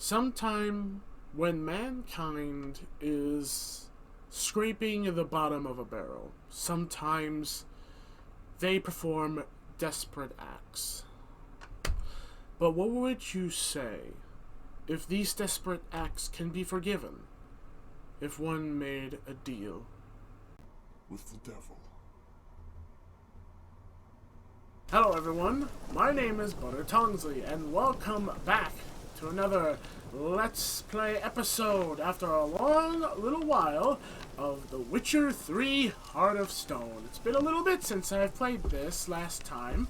Sometime when mankind is scraping the bottom of a barrel, sometimes they perform desperate acts. But what would you say if these desperate acts can be forgiven if one made a deal with the devil? Hello everyone, my name is Tongsly, and welcome back to another Let's Play episode after a long little while of The Witcher 3 Heart of Stone. It's been a little bit since I've played this last time.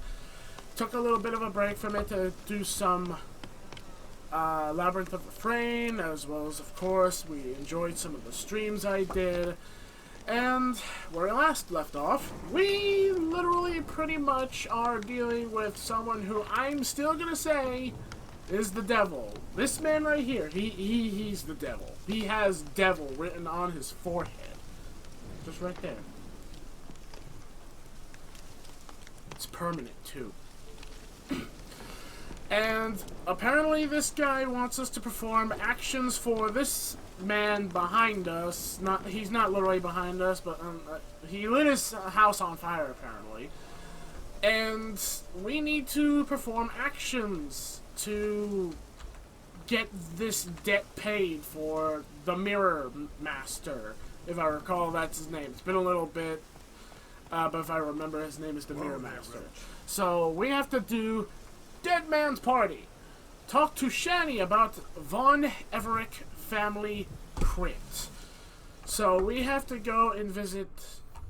Took a little bit of a break from it to do some Labyrinth of Refrain, as well as, of course, we enjoyed some of the streams I did. And where we last left off, we literally pretty much are dealing with someone who I'm still gonna say is the devil. This man right here, he's the devil. He has devil written on his forehead. Just right there. It's permanent too. And apparently this guy wants us to perform actions for this man behind us. He's not literally behind us, but he lit his house on fire apparently. And we need to perform actions to get this debt paid for the Mirror Master. If I recall, that's his name. It's been a little bit, but if I remember, his name is the Mirror Master. So we have to do Dead Man's Party. Talk to Shani about Von Everett family crypt. So we have to go and visit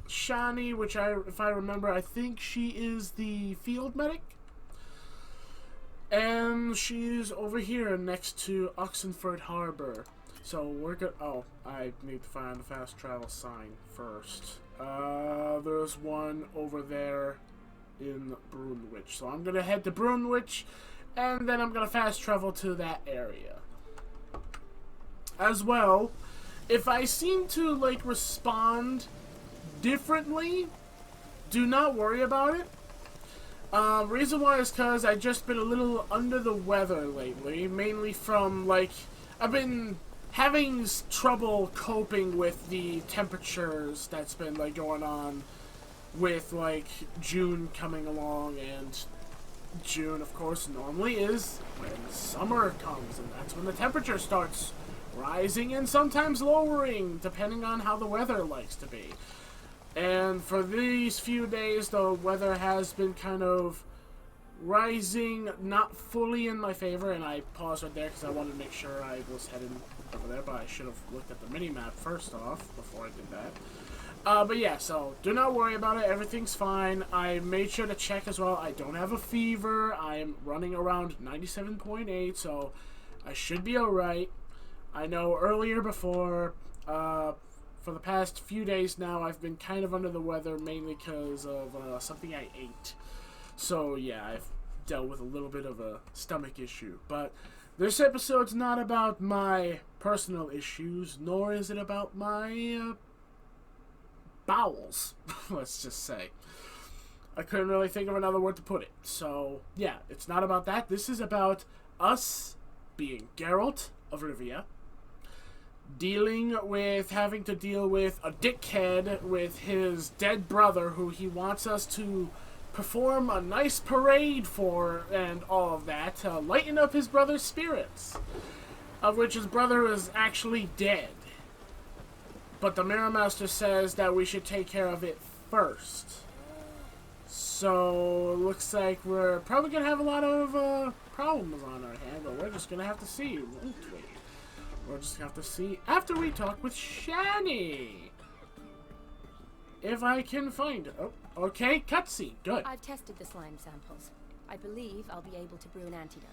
Shani, which if I remember, I think she is the field medic. And she's over here next to Oxenford Harbor. So we're good. Oh, I need to find the fast travel sign first. There's one over there in Brunwich. So I'm gonna head to Brunwich, and then I'm gonna fast travel to that area. As well, if I seem to like respond differently, do not worry about it. Reason why is because I've just been a little under the weather lately, mainly from like I've been having trouble coping with the temperatures that's been like going on with like June coming along, and June of course normally is when summer comes, and that's when the temperature starts rising and sometimes lowering depending on how the weather likes to be. And for these few days the weather has been kind of rising, not fully in my favor, and I paused right there because I wanted to make sure I was heading over there, but I should have looked at the mini-map first off before I did that. But yeah, so do not worry about it. Everything's fine. I made sure to check as well. I don't have a fever. I'm running around 97.8, so I should be alright. I know earlier before, for the past few days now, I've been kind of under the weather, mainly because of something I ate. So yeah, I've dealt with a little bit of a stomach issue. But this episode's not about my personal issues, nor is it about my bowels, let's just say. I couldn't really think of another word to put it. So yeah, it's not about that. This is about us being Geralt of Rivia, having to deal with a dickhead with his dead brother who he wants us to perform a nice parade for and all of that to lighten up his brother's spirits, of which his brother is actually dead. But the Mirror Master says that we should take care of it first. So, it looks like we're probably going to have a lot of problems on our hand, but we're just going to have to see, won't we? We'll just have to see after we talk with Shani. If I can find it. Oh, okay, cutscene. Good. I've tested the slime samples. I believe I'll be able to brew an antidote.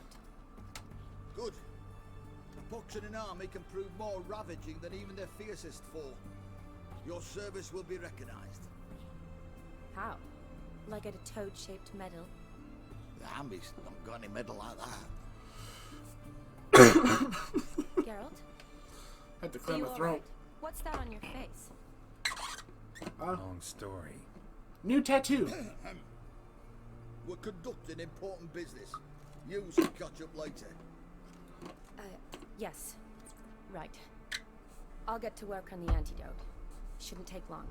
Good. A pox in an army can prove more ravaging than even their fiercest foe. Your service will be recognized. How? Like at a toad-shaped medal? The army's not got any medal like that. Geralt? Had to clear my throat. Right? What's that on your face? Long story. New tattoo. We're conducting important business. You should catch up later. Yes. Right. I'll get to work on the antidote. Shouldn't take long.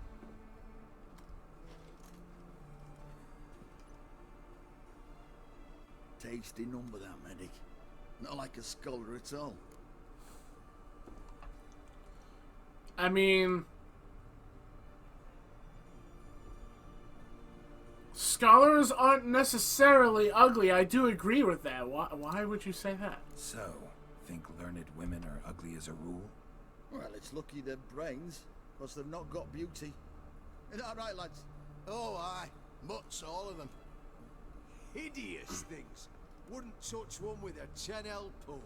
Tasty number, that medic. Not like a scholar at all. I mean, scholars aren't necessarily ugly. I do agree with that. Why would you say that? So, think learned women are ugly as a rule? Well, it's lucky they're brains, because they've not got beauty. Is that right, lads? Oh, aye. Mutts, all of them. Hideous things. Wouldn't touch one with a 10L pole.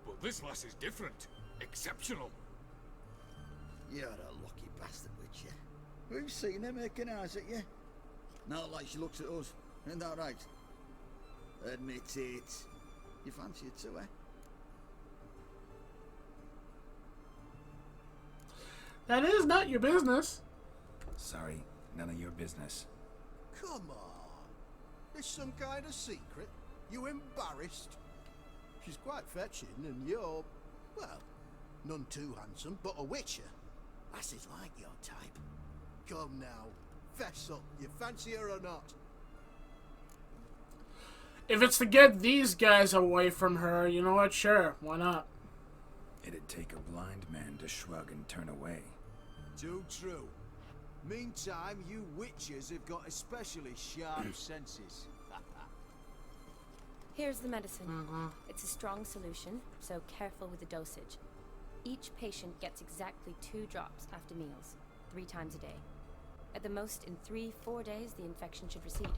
But this lass is different. Exceptional. You're a lucky bastard, Witcher. We've seen her making eyes at you. Not like she looks at us. Isn't that right? Admit it. You fancy it too, eh? That is not your business. Sorry, none of your business. Come on. There's some kind of secret. You embarrassed? She's quite fetching, and you're, well, none too handsome, but a witcher. Lasses like your type. Come now, fess up. You fancy her or not? If it's to get these guys away from her, you know what? Sure, why not? It'd take a blind man to shrug and turn away. Too true. Meantime, you witches have got especially sharp senses. Here's the medicine. It's a strong solution, so careful with the dosage. Each patient gets exactly 2 drops after meals, 3 times a day. At the most, in 3-4 days, the infection should recede.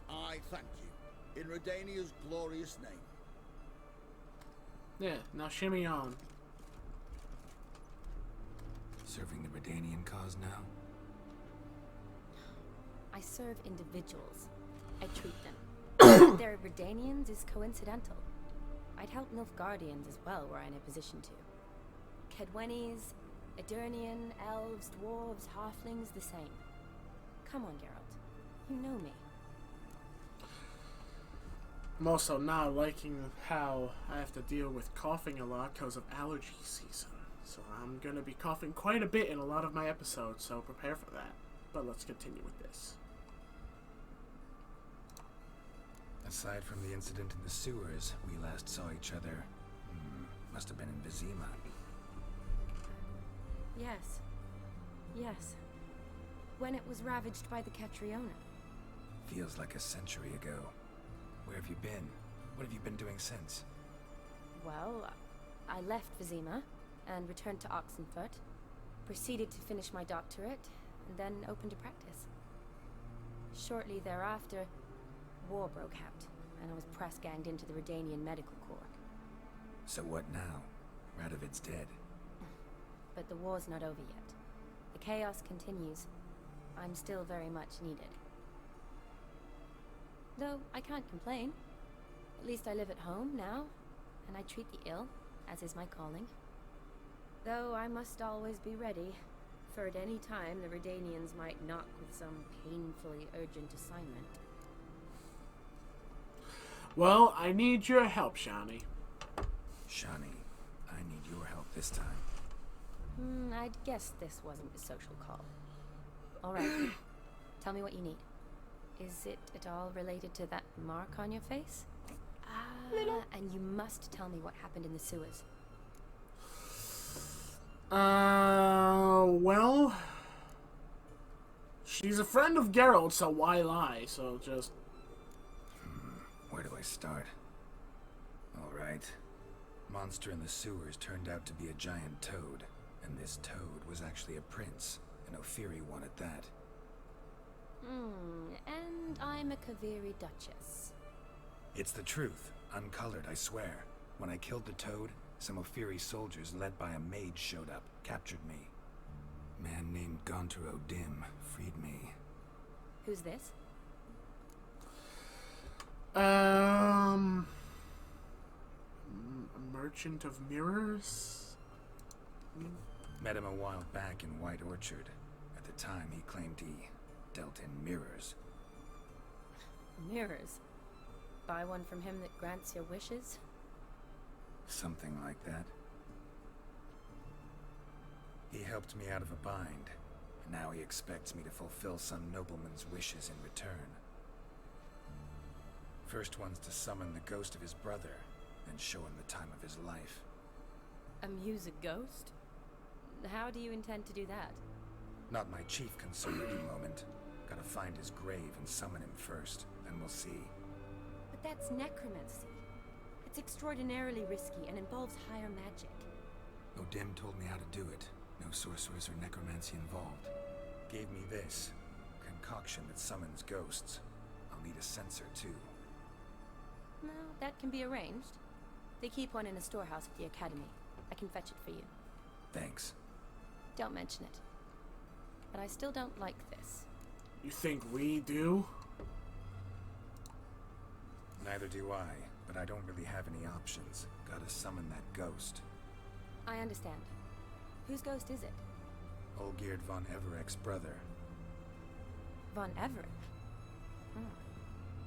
I thank you. In Redania's glorious name. Yeah, now shimmy on. Serving the Redanian cause now? I serve individuals. I treat them. Their Redanians is coincidental. I'd help Nilfgaardians as well, were I in a position to. Kedwenis, Edirnian, elves, dwarves, halflings, the same. Come on, Geralt. You know me. I'm also now liking how I have to deal with coughing a lot because of allergy season. So I'm going to be coughing quite a bit in a lot of my episodes, so prepare for that. But let's continue with this. Aside from the incident in the sewers, we last saw each other. Must have been in Vizima. Yes. Yes. When it was ravaged by the Catriona. Feels like a century ago. Where have you been? What have you been doing since? Well, I left Vizima and returned to Oxenfurt, proceeded to finish my doctorate, and then opened a practice. Shortly thereafter, war broke out, and I was press-ganged into the Redanian Medical Corps. So what now? Radovid's dead. But the war's not over yet. The chaos continues. I'm still very much needed. Though I can't complain. At least I live at home now, and I treat the ill, as is my calling. Though I must always be ready, for at any time the Redanians might knock with some painfully urgent assignment. Well, I need your help, Shani. Shani, I need your help this time. I'd guess this wasn't a social call. Alright, tell me what you need. Is it at all related to that mark on your face? And you must tell me what happened in the sewers. Well, she's a friend of Geralt, so why lie? So just... Where do I start? Alright. Monster in the sewers turned out to be a giant toad, and this toad was actually a prince, an Ophiri one at that. And I'm a Kaviri Duchess. It's the truth, uncolored, I swear. When I killed the toad, some Ophiri soldiers led by a mage showed up, captured me. Man named Gontaro Dim freed me. Who's this? A merchant of mirrors? Met him a while back in White Orchard. At the time, he claimed he dealt in mirrors. Mirrors. buy one from him that grants your wishes? Something like that. He helped me out of a bind, and now he expects me to fulfill some nobleman's wishes in return. First one's to summon the ghost of his brother, then show him the time of his life. Amuse a ghost? How do you intend to do that? Not my chief concern at the moment. Gotta find his grave and summon him first, then we'll see. But that's necromancy. It's extraordinarily risky and involves higher magic. Odim told me how to do it. No sorcerers or necromancy involved. Gave me this concoction that summons ghosts. I'll need a censer too. No, that can be arranged. They keep one in a storehouse at the academy. I can fetch it for you. Thanks. Don't mention it. But I still don't like this. You think we do? Neither do I, but I don't really have any options. Gotta summon that ghost. I understand. Whose ghost is it? Olgierd von Evereck's brother. Von Everett?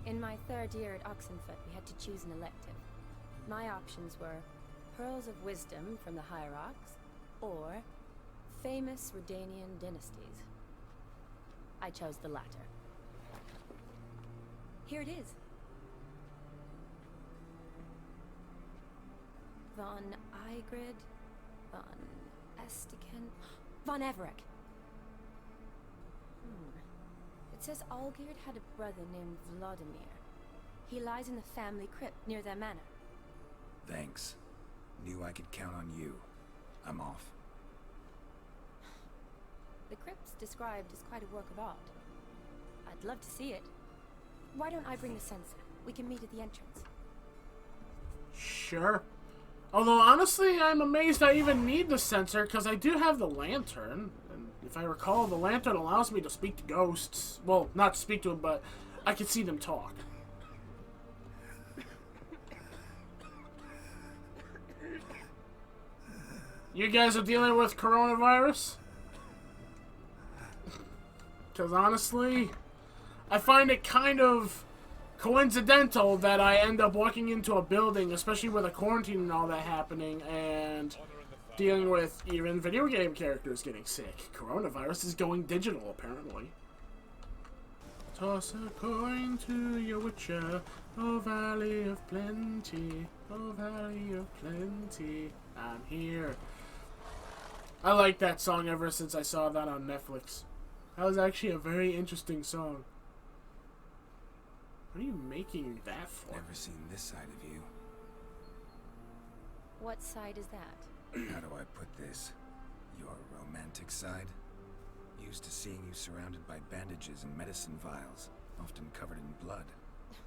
In my third year at Oxenfoot, we had to choose an elective. My options were Pearls of Wisdom from the Hierarchs, or famous Redanian dynasties. I chose the latter. Here it is. Von Igrid, von Estiken, von Everett. It says Olgierd had a brother named Vladimir. He lies in the family crypt near their manor. Thanks. Knew I could count on you. I'm off. The crypt's described as quite a work of art. I'd love to see it. Why don't I bring the censer? We can meet at the entrance. Sure. Although, honestly, I'm amazed I even need the censer, because I do have the lantern. And if I recall, the lantern allows me to speak to ghosts. Well, not speak to them, but I can see them talk. You guys are dealing with coronavirus? Because honestly, I find it kind of coincidental that I end up walking into a building, especially with a quarantine and all that happening, and dealing with even video game characters getting sick. Coronavirus is going digital, apparently. Toss a coin to your witcher, oh valley of plenty, oh valley of plenty, I'm here. I like that song ever since I saw that on Netflix. That was actually a very interesting song. What are you making that for? Never seen this side of you. What side is that? How do I put this? Your romantic side? Used to seeing you surrounded by bandages and medicine vials, often covered in blood.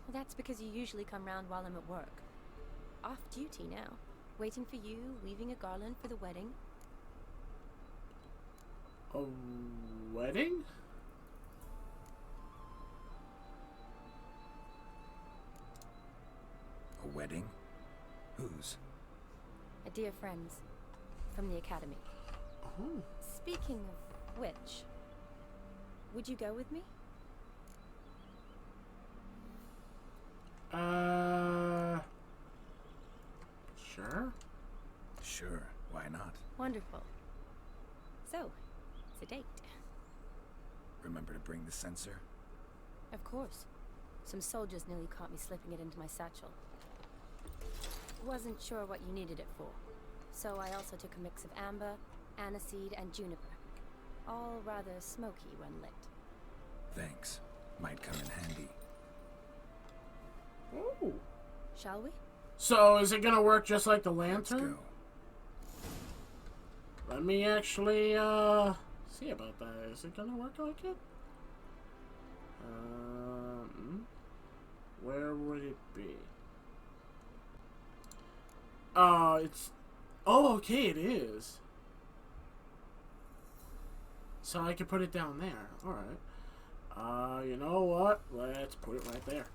Well, that's because you usually come round while I'm at work. Off duty now. Waiting for you, weaving a garland for the wedding. A wedding? A wedding? Whose? A dear friend's. From the academy. Oh. Speaking of which, would you go with me? Sure. Sure, why not? Wonderful. So, it's a date. Remember to bring the censer? Of course. Some soldiers nearly caught me slipping it into my satchel. Wasn't sure what you needed it for, so I also took a mix of amber, aniseed, and juniper. All rather smoky when lit. Thanks. Might come in handy. Oh. Shall we? So, is it gonna work just like the Let's lantern? go. Let me actually, see about that. Is it gonna work like it? Where would it be? It's... Oh, okay, it is. So I can put it down there. Alright. You know what? Let's put it right there.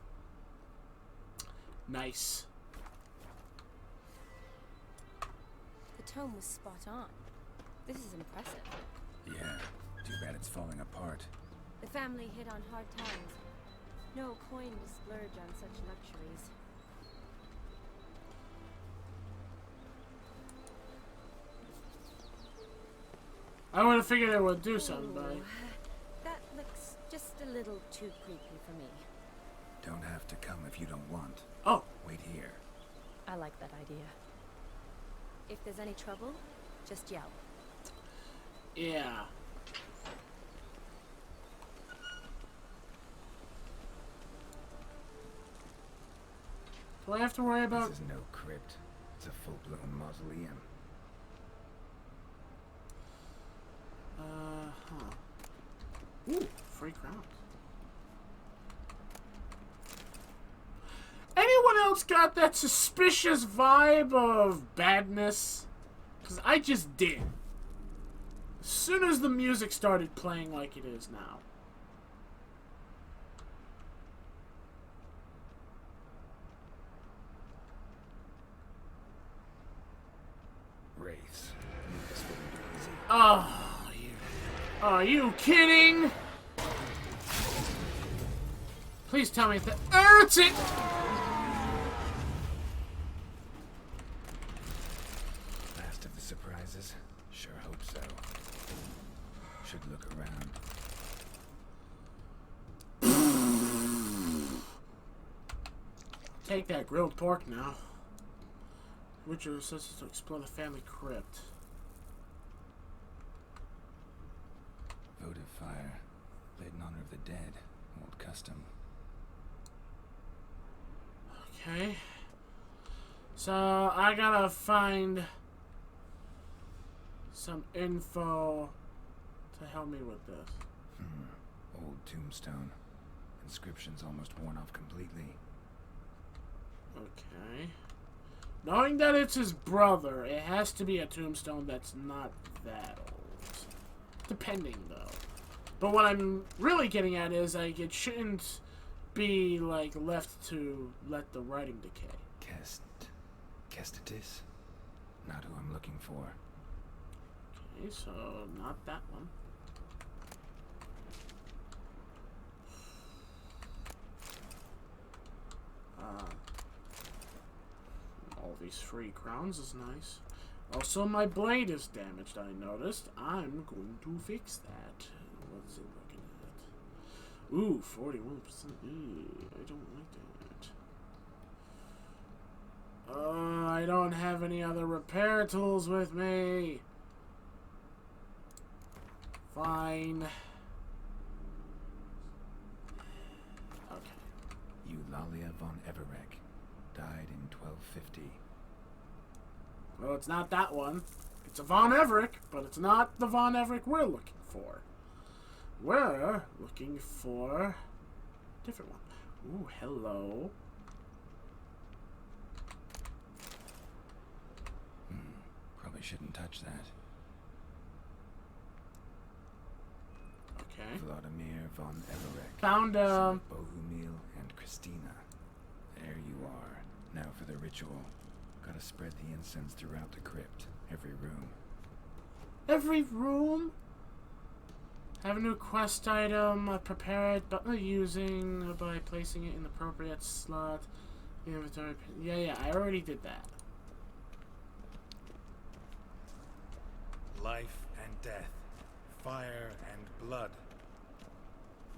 Nice. The tome was spot on. This is impressive. Yeah, too bad it's falling apart. The family hit on hard times. No coin to splurge on such luxuries. I would have figured it would do something, Ooh, but that looks just a little too creepy for me. Don't have to come if you don't want. oh, Wait here. I like that idea. If there's any trouble, just yell. yeah. Do I have to worry about? This is no crypt. It's a full-blown mausoleum. Huh. Ooh, free crowns. Anyone else got that suspicious vibe of badness? Because I just did. As soon as the music started playing like it is now. Wraiths. This wouldn't be easy. Oh, are you kidding? Please tell me that. It's it! Last of the surprises? Sure hope so. Should look around. Take that grilled pork now. Richard says to explore the family crypt. Votive fire. Lit in honor of the dead. Old custom. Okay. So, I gotta find some info to help me with this. Old tombstone. Inscription's almost worn off completely. Okay. Knowing that it's his brother, it has to be a tombstone that's not that old. Depending, though. But what I'm really getting at is, like, it shouldn't be, like, left to let the writing decay. Kestitis? Not who I'm looking for. Okay, so not that one. All these free crowns is nice. Also, my blade is damaged, I noticed. I'm going to fix that. What's it looking at? Ooh, 41%. Ooh, I don't like that. I don't have any other repair tools with me. Fine. Okay. Eulalia von Everek. Died in 1250. Well, it's not that one. It's a Von Everett, but it's not the Von Everett we're looking for. We're looking for a different one. Ooh, hello. Probably shouldn't touch that. Okay. Vladimir von Everek. Found, son of Bohumil and Christina. There you are. Now for the ritual. Gotta spread the incense throughout the crypt. Every room. every room. Have a new quest item. Prepare it by placing it in the appropriate slot. Inventory. Yeah, I already did that. Life and death, fire and blood.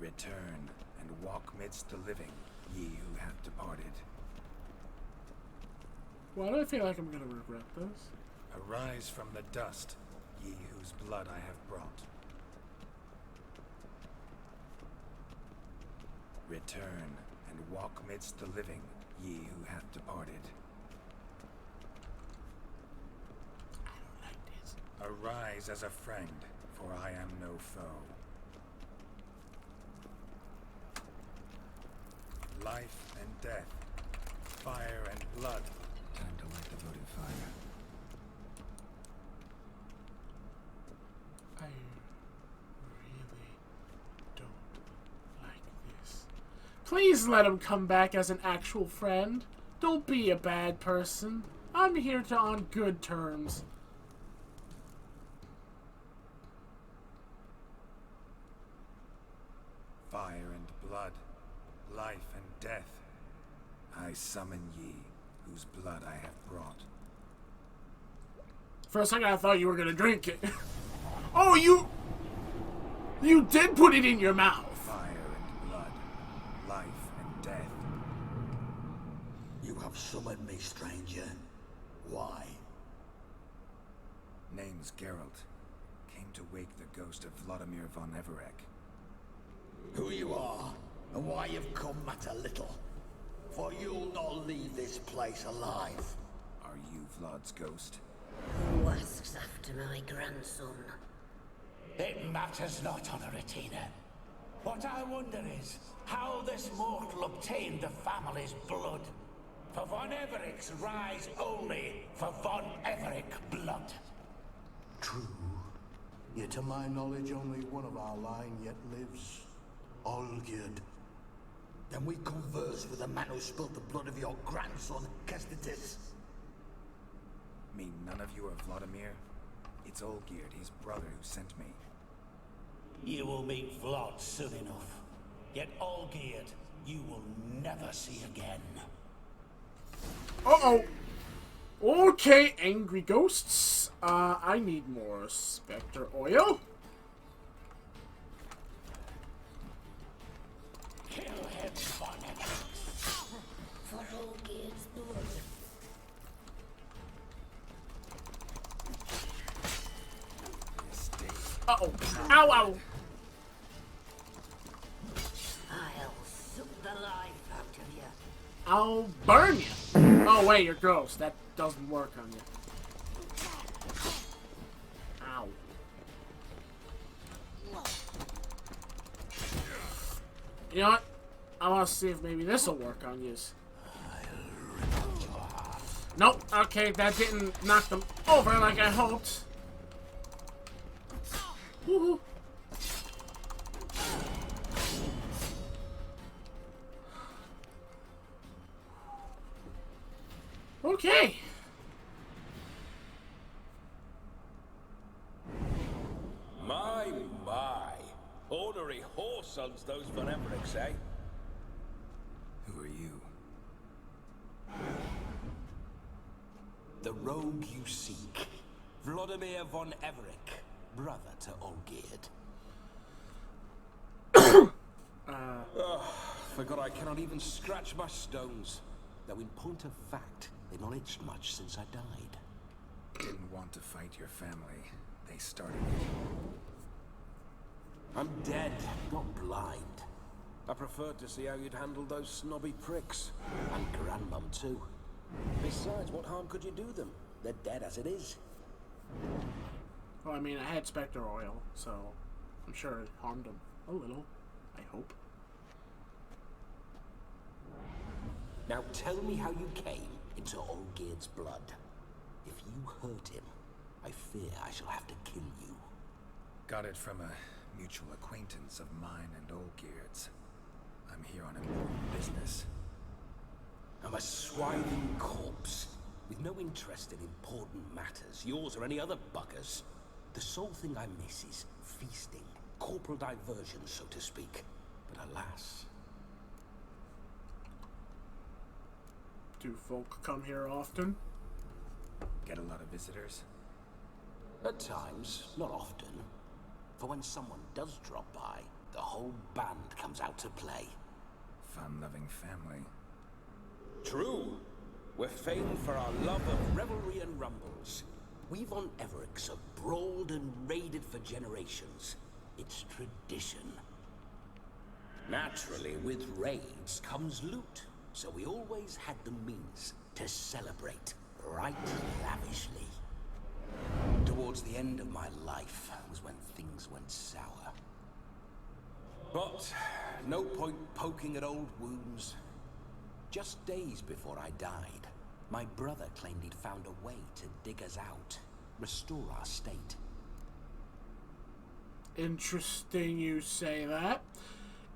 Return and walk midst the living, ye who have departed. Why do I feel like I'm gonna regret this? Arise from the dust, ye whose blood I have brought. Return and walk midst the living, ye who have departed. I don't like this. Arise as a friend, for I am no foe. Life and death, fire and blood. Time to light the votive fire. I really don't like this. Please let him come back as an actual friend. Don't be a bad person. I'm here to on good terms. Fire and blood, life I summon ye, whose blood I have brought. For a second, I thought you were gonna drink it. Oh, you did put it in your mouth. Fire and blood, life and death. You have summoned me, stranger. Why? Name's Geralt. Came to wake the ghost of Vladimir von Everec. Who you are, and why you've come matter little. For you'll not leave this place alive. Are you Vlad's ghost? Who asks after my grandson? It matters not, Honoratina. What I wonder is how this mortal obtained the family's blood. For von Everic's rise only for von Everec blood. True. Yet to my knowledge, only one of our line yet lives. Olgierd. Then we converse with the man who spilled the blood of your grandson, Kestitis. Mean none of you are Vladimir? It's Olgierd, his brother, who sent me. You will meet Vlad soon enough. Yet Olgierd, you will never see again. Uh-oh. Okay, angry ghosts. I need more Spectre oil. Kill him, von Everec. For Olgierd's blood. Uh-oh. Ow, ow. I'll suck the life out of you. I'll burn you. Oh, wait, you're gross. That doesn't work on you. Ow. You know what? I want to see if maybe this will work on you. Nope. Okay, that didn't knock them over like I hoped. Woohoo. Okay. My. Ornery whoresons those von Everecs, eh? Who are you? The rogue you seek. Vladimir von Everec, brother to Olgierd. Forgot I cannot even scratch my stones. Though in point of fact, they've not itched much since I died. Didn't want to fight your family. They started it. I'm dead, not blind. I preferred to see how you'd handled those snobby pricks. And Grandmum too. Besides, what harm could you do them? They're dead as it is. Well, I mean, I had Spectre oil, so I'm sure it harmed them a little. I hope. Now tell me how you came into Olgierd's blood. If you hurt him, I fear I shall have to kill you. Got it from a mutual acquaintance of mine and Olgierd's. I'm here on important business. I'm a swithing corpse, with no interest in important matters, yours or any other buggers. The sole thing I miss is feasting, corporal diversion, so to speak. But alas... Do folk come here often? Get a lot of visitors? At times, not often. For when someone does drop by, the whole band comes out to play. Fun-loving family. True. We're famed for our love of revelry and rumbles. We von Everecs have brawled and raided for generations. It's tradition. Naturally, with raids comes loot, so we always had the means to celebrate right lavishly. Towards the end of my life was when things went sour. But no point poking at old wounds. Just days before I died, my brother claimed he'd found a way to dig us out, restore our state. Interesting you say that.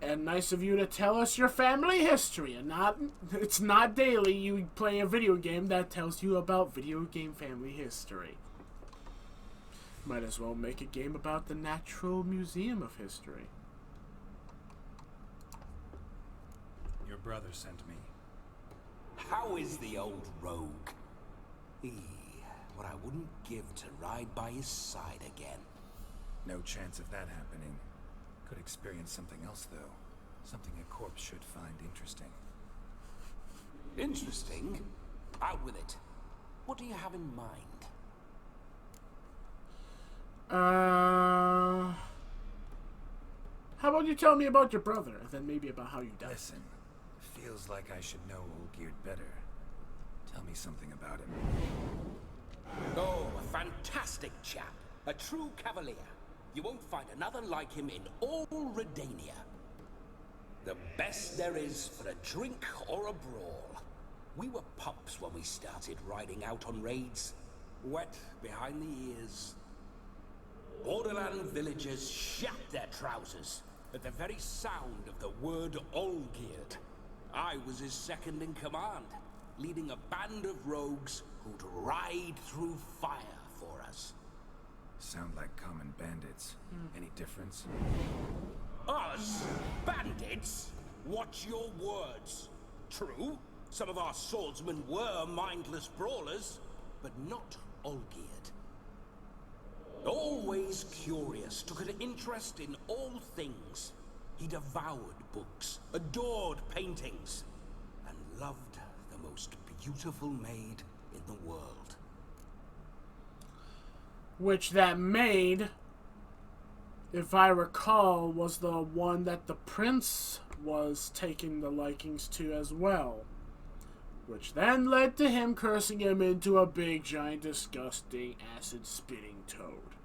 And nice of you to tell us your family history. And it's not daily you play a video game that tells you about video game family history. Might as well make a game about the Natural Museum of History. Your brother sent me. how is the old rogue? What I wouldn't give to ride by his side again. No chance of that happening. Could experience something else, though. Something a corpse should find interesting. Interesting? Out with it. What do you have in mind? How about you tell me about your brother, and then maybe about how you died? Listen, feels like I should know Olgierd better. Tell me something about him. Oh, a fantastic chap. A true cavalier. You won't find another like him in all Redania. The best there is for a drink or a brawl. We were pups when we started riding out on raids. Wet behind the ears. Borderland villagers shat their trousers at the very sound of the word Olgierd. I was his second in command, leading a band of rogues who'd ride through fire for us. Sound like common bandits. Any difference? Us? Bandits? Watch your words. True, some of our swordsmen were mindless brawlers, but not Olgierd. Always curious, took an interest in all things. He devoured books, adored paintings, and loved the most beautiful maid in the world. Which that maid, if I recall, was the one that the prince was taking the likings to as well. Which then led to him cursing him into a big, giant, disgusting, acid-spitting toad.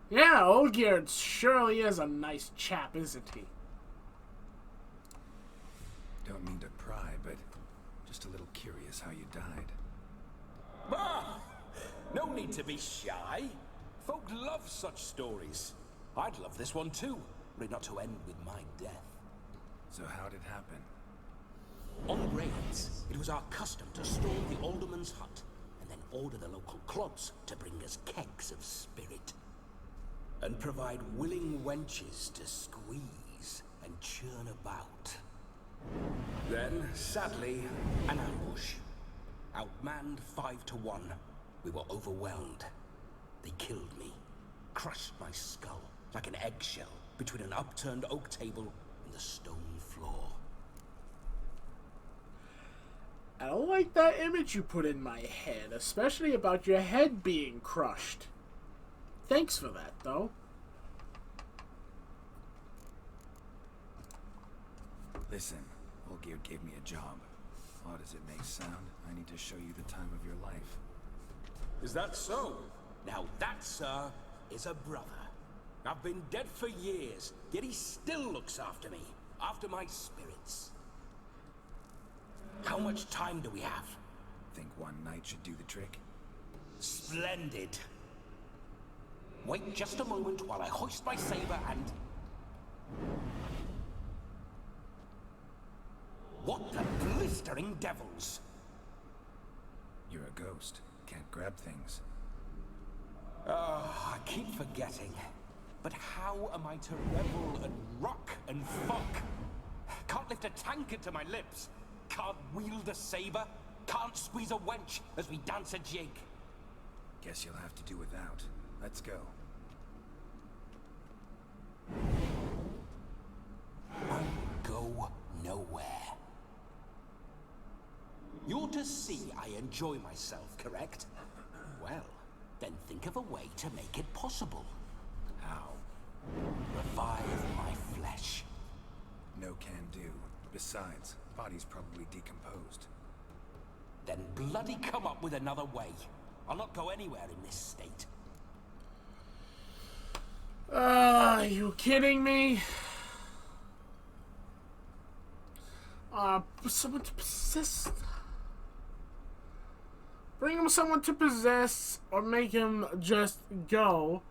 Yeah, Olgierd surely is a nice chap, isn't he? Don't mean to pry, but just a little curious how you died. Ah, no need to be shy. Folk love such stories. I'd love this one too, only not to end with my death. So how'd it happen? On raids, it was our custom to storm the alderman's hut and then order the local clods to bring us kegs of spirit. And provide willing wenches to squeeze and churn about. Then, sadly, an ambush. Outmanned 5 to 1, we were overwhelmed. They killed me, crushed my skull like an eggshell between an upturned oak table and the stone floor. I don't like that image you put in my head, especially about your head being crushed. Thanks for that, though. Listen, Olgierd gave me a job. Odd as it may sound, I need to show you the time of your life. Is that so? Now that, sir, is a brother. I've been dead for years, yet he still looks after me, after my spirits. How much time do we have? Think one night should do the trick? Splendid. Wait just a moment while I hoist my saber and... What the blistering devils? You're a ghost. Can't grab things. I keep forgetting. But how am I to revel and rock and fuck? Can't lift a tankard to my lips. Can't wield a saber. Can't squeeze a wench as we dance a jig. Guess you'll have to do without. Let's go. I go nowhere. You're to see I enjoy myself, correct? Well, then think of a way to make it possible. How? Revive my flesh. No can do. Besides, body's probably decomposed. Then bloody come up with another way. I'll not go anywhere in this state. Are you kidding me? Someone to possess. Bring him someone to possess, or make him just go.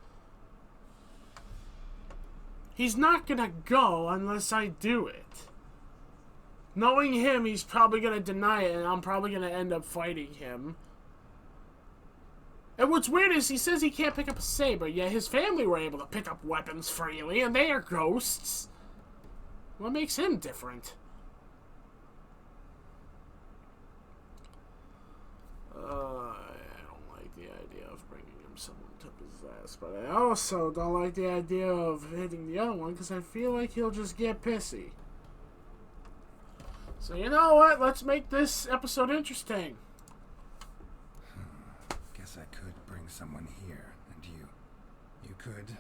He's not gonna go unless I do it. Knowing him, he's probably gonna deny it, and I'm probably gonna end up fighting him. And what's weird is he says he can't pick up a saber, yet his family were able to pick up weapons freely, and they are ghosts. What makes him different? this, but I also don't like the idea of hitting the other one because I feel like he'll just get pissy. So you know what? Let's make this episode interesting. Guess I could bring someone here, and you could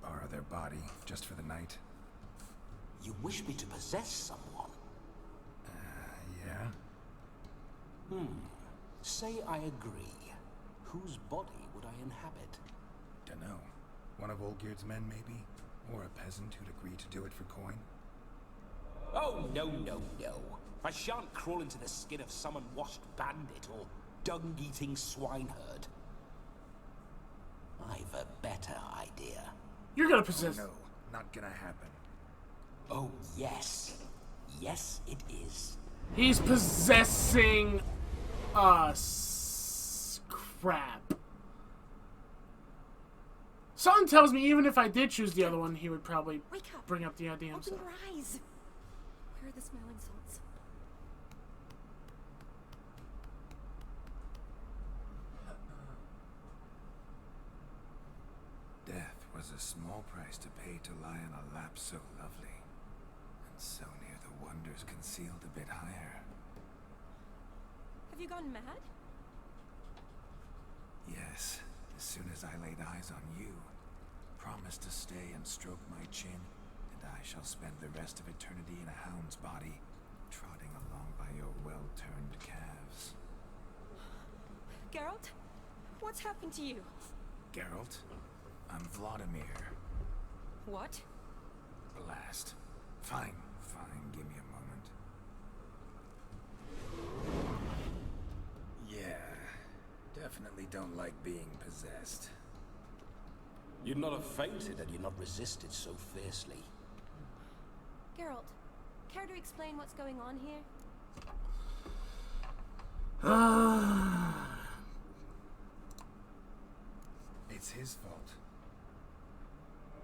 borrow their body just for the night. You wish me to possess someone? Yeah? Say I agree. Whose body would I inhabit? Dunno. One of Olgierd's men, maybe? Or a peasant who'd agree to do it for coin? Oh, no, no, no. I shan't crawl into the skin of some unwashed bandit or dung-eating swineherd. I've a better idea. You're gonna possess. Oh, no, not gonna happen. Oh, yes. Yes, it is. He's possessing us. Crap. Something tells me even if I did choose the other one, he would probably Wake up. bring up the idea Open himself. your eyes. Where are the smelling salts? Death was a small price to pay to lie on a lap so lovely, and so near the wonders concealed a bit higher. Have you gone mad? Yes, as soon as I laid eyes on you, promised to stay and stroke my chin, and I shall spend the rest of eternity in a hound's body, trotting along by your well-turned calves. Geralt? What's happened to you? Geralt, I'm Vladimir. What? Blast. Fine, give me a moment. Yeah, definitely don't like being possessed. You'd not have fainted had you not resisted so fiercely. Geralt, care to explain what's going on here? It's his fault.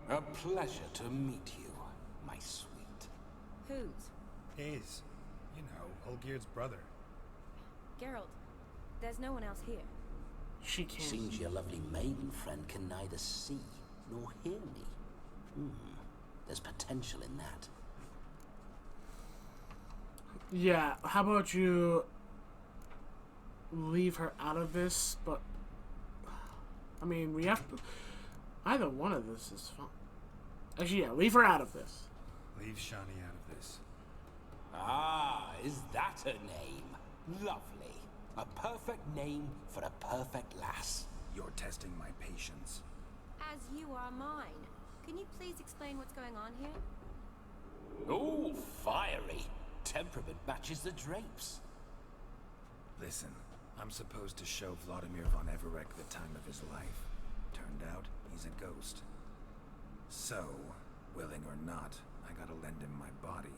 A pleasure to meet you, my sweet. Whose? His. You know, Olgierd's brother. Geralt, there's no one else here. She can't. Seems your lovely maiden friend can neither see nor hear me. There's potential in that. Yeah, how about you leave her out of this? But I mean, we have to. Either one of this is fine. Actually, yeah, leave her out of this. Leave Shani out of this. Ah, is that a name? Lovely. A perfect name for a perfect lass. You're testing my patience. As you are mine. Can you please explain what's going on here? Oh, fiery. Temperament matches the drapes. Listen, I'm supposed to show Vladimir von Everec the time of his life. Turned out, he's a ghost. So, willing or not, I gotta lend him my body.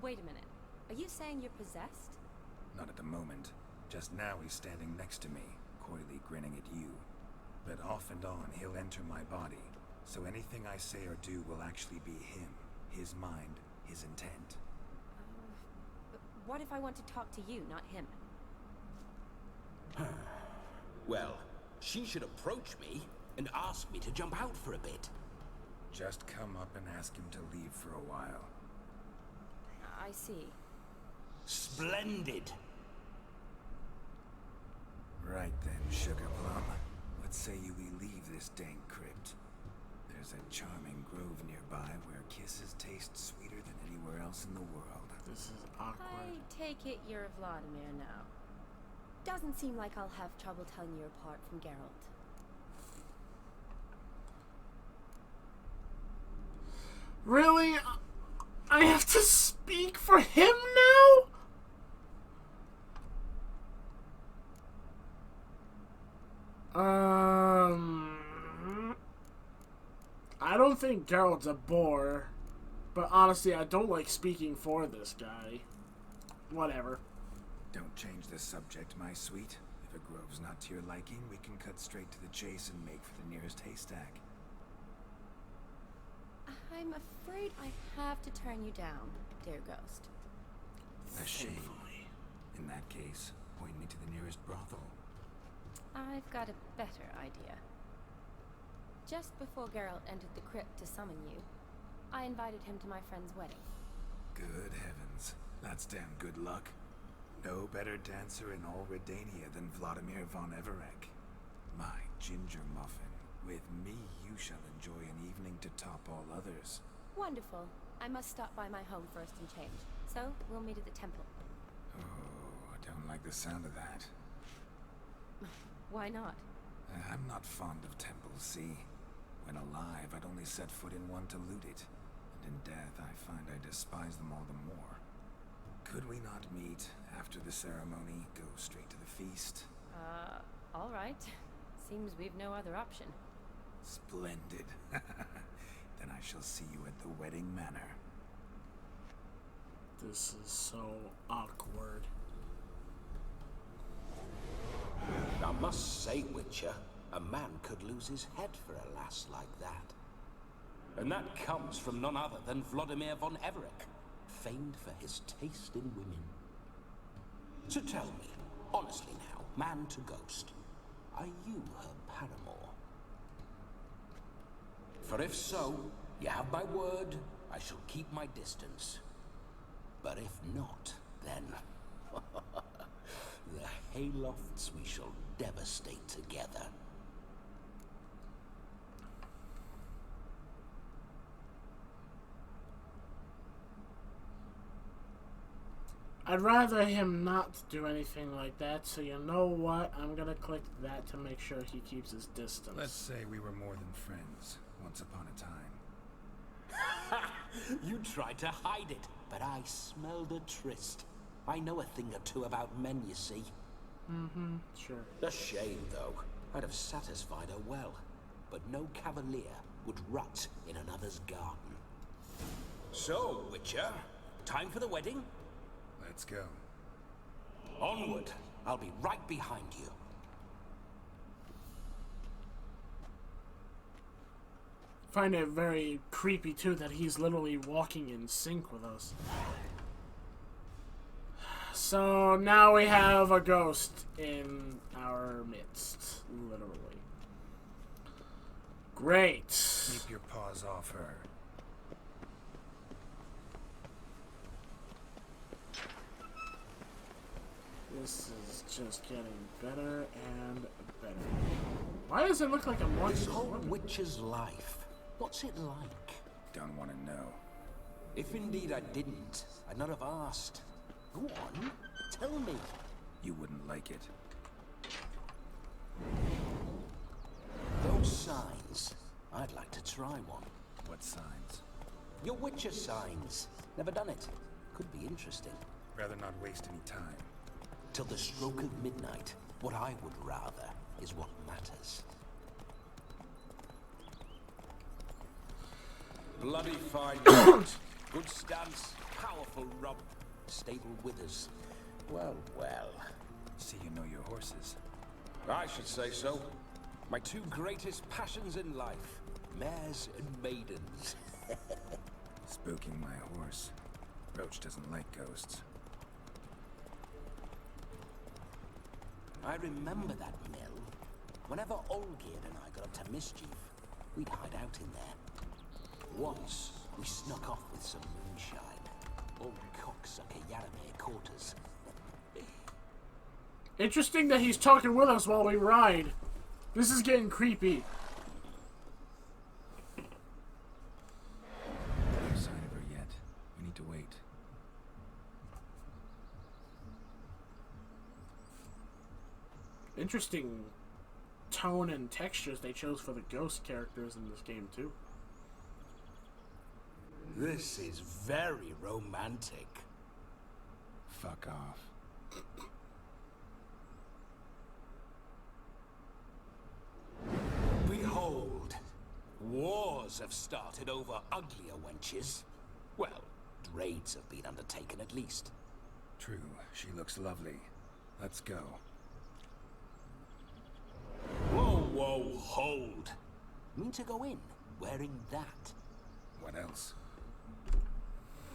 Wait a minute. Are you saying you're possessed? Not at the moment. Just now he's standing next to me, coyly grinning at you. But off and on, he'll enter my body. So anything I say or do will actually be him. His mind, his intent. But what if I want to talk to you, not him? Well, she should approach me and ask me to jump out for a bit. Just come up and ask him to leave for a while. I see. Splendid. Right then, Sugar Plum. What say you we leave this dank crypt? There's a charming grove nearby where kisses taste sweeter than anywhere else in the world. This is awkward. I take it you're Vladimir now. Doesn't seem like I'll have trouble telling you apart from Geralt. Really? I have to speak for him now? I don't think Geralt's a bore, but honestly, I don't like speaking for this guy. Whatever. Don't change the subject, my sweet. If a grove's not to your liking, we can cut straight to the chase and make for the nearest haystack. I'm afraid I have to turn you down, dear ghost. A shame. In that case, point me to the nearest brothel. I've got a better idea. Just before Geralt entered the crypt to summon you, I invited him to my friend's wedding. Good heavens. That's damn good luck. No better dancer in all Redania than Vladimir von Everec. My ginger muffin. With me, you shall enjoy an evening to top all others. Wonderful. I must stop by my home first and change. So, we'll meet at the temple. Oh, I don't like the sound of that. Why not? I'm not fond of temples, see? When alive, I'd only set foot in one to loot it. And in death, I find I despise them all the more. Could we not meet after the ceremony, go straight to the feast? Alright. Seems we've no other option. Splendid. Then I shall see you at the wedding manor. This is so awkward. I must say, Witcher, a man could lose his head for a lass like that. And that comes from none other than Vladimir von Everec, famed for his taste in women. So tell me, honestly now, man to ghost, are you her paramour? For if so, you have my word, I shall keep my distance. But if not, then the haylofts we shall devastate together. I'd rather him not do anything like that, so you know what? I'm gonna click that to make sure he keeps his distance. Let's say we were more than friends, once upon a time. You tried to hide it, but I smelled a tryst. I know a thing or two about men, you see. Mm-hmm, sure. A shame, though. I'd have satisfied her well. But no cavalier would rot in another's garden. So, Witcher, time for the wedding? Let's go. Onward. I'll be right behind you. Find it very creepy, too, that he's literally walking in sync with us. So, now we have a ghost in our midst, literally. Great. Keep your paws off her. This is just getting better and better. Why does it look like I'm watching This whole woman? witcher's life, what's it like? Don't want to know. If indeed I didn't, I'd not have asked. Go on, tell me. You wouldn't like it. Those signs, I'd like to try one. What signs? Your witcher signs. Never done it. Could be interesting. Rather not waste any time. Till the stroke of midnight, what I would rather is what matters. Bloody fine shot. Good stance, powerful rub, stable withers. Well, well. See you know your horses. I should say so. My two greatest passions in life, mares and maidens. Spooking my horse. Roach doesn't like ghosts. I remember that mill. Whenever Olgierd and I got up to mischief, we'd hide out in there. Once, we snuck off with some moonshine. Old cocksucker Yaramir caught us. Interesting that he's talking with us while we ride. This is getting creepy. No sign of her yet. We need to wait. Interesting tone and textures they chose for the ghost characters in this game, too. This is very romantic. Fuck off. Behold, wars have started over uglier wenches. Well, raids have been undertaken at least. True, she looks lovely. Let's go. Whoa, whoa, hold. Mean to go in, wearing that? What else?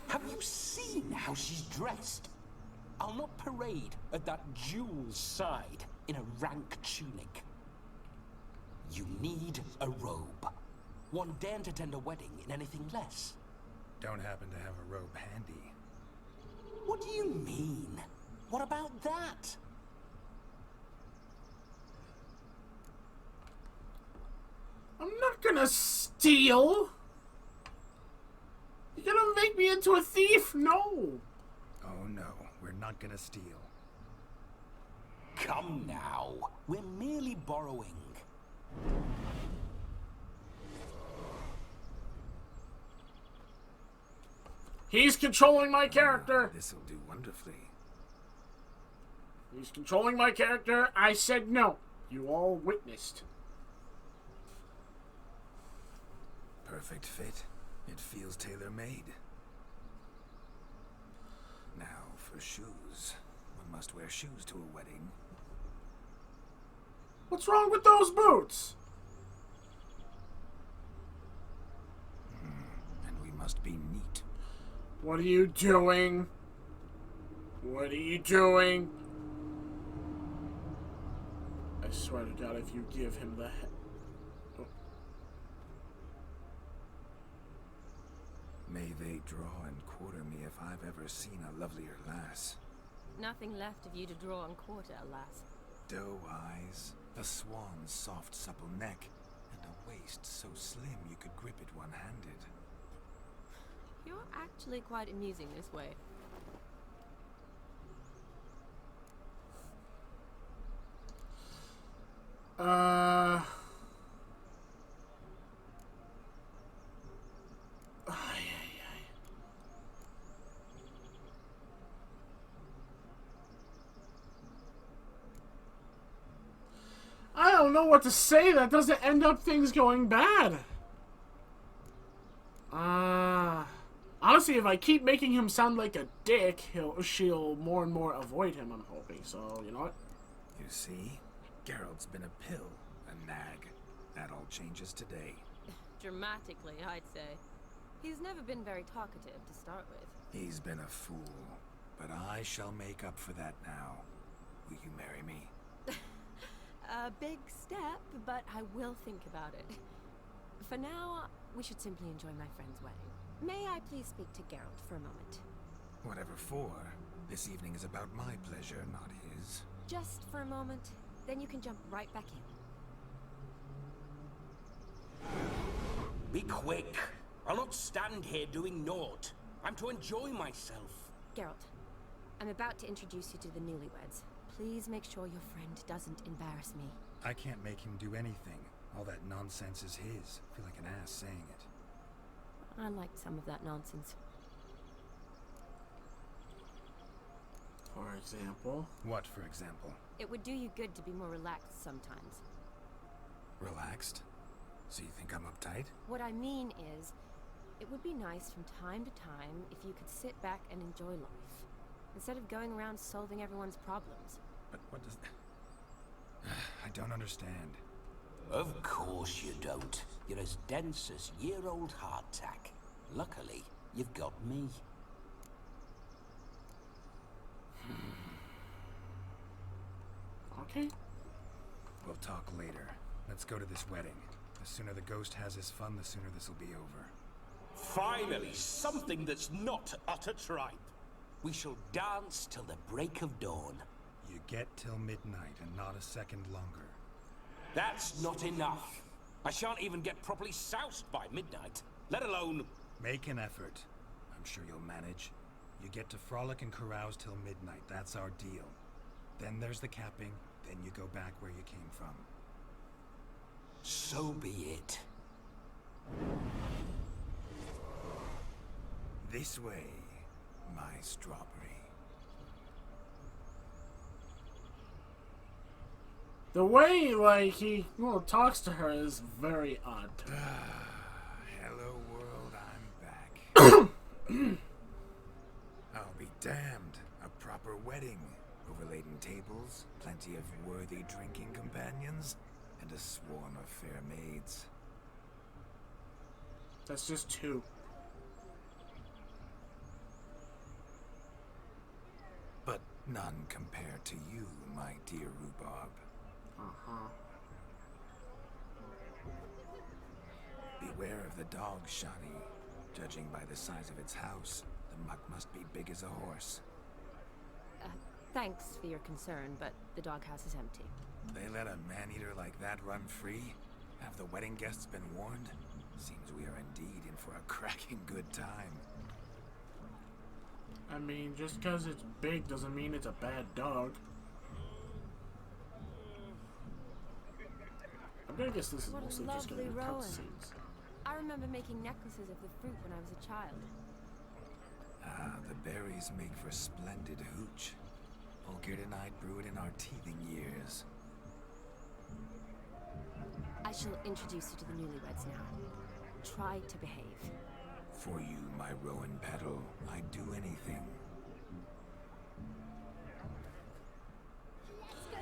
Have you seen how she's dressed? I'll not parade at that jewel's side. in a rank tunic. You need a robe. One daren't attend a wedding in anything less. Don't happen to have a robe handy. What do you mean? What about that? I'm not gonna steal. You're gonna make me into a thief? No. Oh no, we're not gonna steal. Come now. We're merely borrowing. He's controlling my character. This'll do wonderfully. He's controlling my character. I said no. You all witnessed. Perfect fit. It feels tailor-made. Now for shoes. One must wear shoes to a wedding. What's wrong with those boots? And we must be neat. What are you doing? What are you doing? I swear to God, if you give him the oh. May they draw and quarter me if I've ever seen a lovelier lass. Nothing left of you to draw and quarter, alas. Doe eyes, a swan's soft supple neck, and a waist so slim you could grip it one-handed. You're actually quite amusing this way. I don't know what to say that doesn't end up things going bad. Honestly, if I keep making him sound like a dick, she'll more and more avoid him, I'm hoping. So, you know what? You see? Geralt's been a pill, a nag. That all changes today. Dramatically, I'd say. He's never been very talkative to start with. He's been a fool, but I shall make up for that now. Will you marry me? A big step, but I will think about it. For now, we should simply enjoy my friend's wedding. May I please speak to Geralt for a moment? Whatever for. This evening is about my pleasure, not his. Just for a moment, then you can jump right back in. Be quick. I'll not stand here doing naught. I'm to enjoy myself. Geralt, I'm about to introduce you to the newlyweds. Please make sure your friend doesn't embarrass me. I can't make him do anything. All that nonsense is his. I feel like an ass saying it. I liked some of that nonsense. For example? What, for example? It would do you good to be more relaxed sometimes. Relaxed? So you think I'm uptight? What I mean is, it would be nice from time to time if you could sit back and enjoy life, instead of going around solving everyone's problems. But what does... I don't understand. Of course you don't. You're as dense as year-old hardtack. Luckily, you've got me. Okay. We'll talk later. Let's go to this wedding. The sooner the ghost has his fun, the sooner this'll be over. Finally, something that's not utter tripe. We shall dance till the break of dawn. You get till midnight and not a second longer. That's not enough. I shan't even get properly soused by midnight, let alone... Make an effort. I'm sure you'll manage. You get to frolic and carouse till midnight. That's our deal. Then there's the capping. Then you go back where you came from. So be it. This way, my strawberry. The way, like, he talks to her is very odd. Hello, world, I'm back. I'll be damned. A proper wedding. Overladen tables, plenty of worthy drinking companions, and a swarm of fair maids. That's just two. But None compared to you, my dear rhubarb. Uh-huh. Beware of the dog, Shani. Judging by the size of its house, the mutt must be big as a horse. Thanks for your concern, but the doghouse is empty. They let a man-eater like that run free? Have the wedding guests been warned? Seems we are indeed in for a cracking good time. I mean, just because it's big doesn't mean it's a bad dog. I'm gonna guess this is What a mostly just gonna be lovely Rowan. cutscenes. I remember making necklaces of the fruit when I was a child. Ah, the berries make for splendid hooch. Olgerd and I brewed in our teething years. I shall introduce you to the newlyweds now. Try to behave. For you, my Rowan petal, I'd do anything.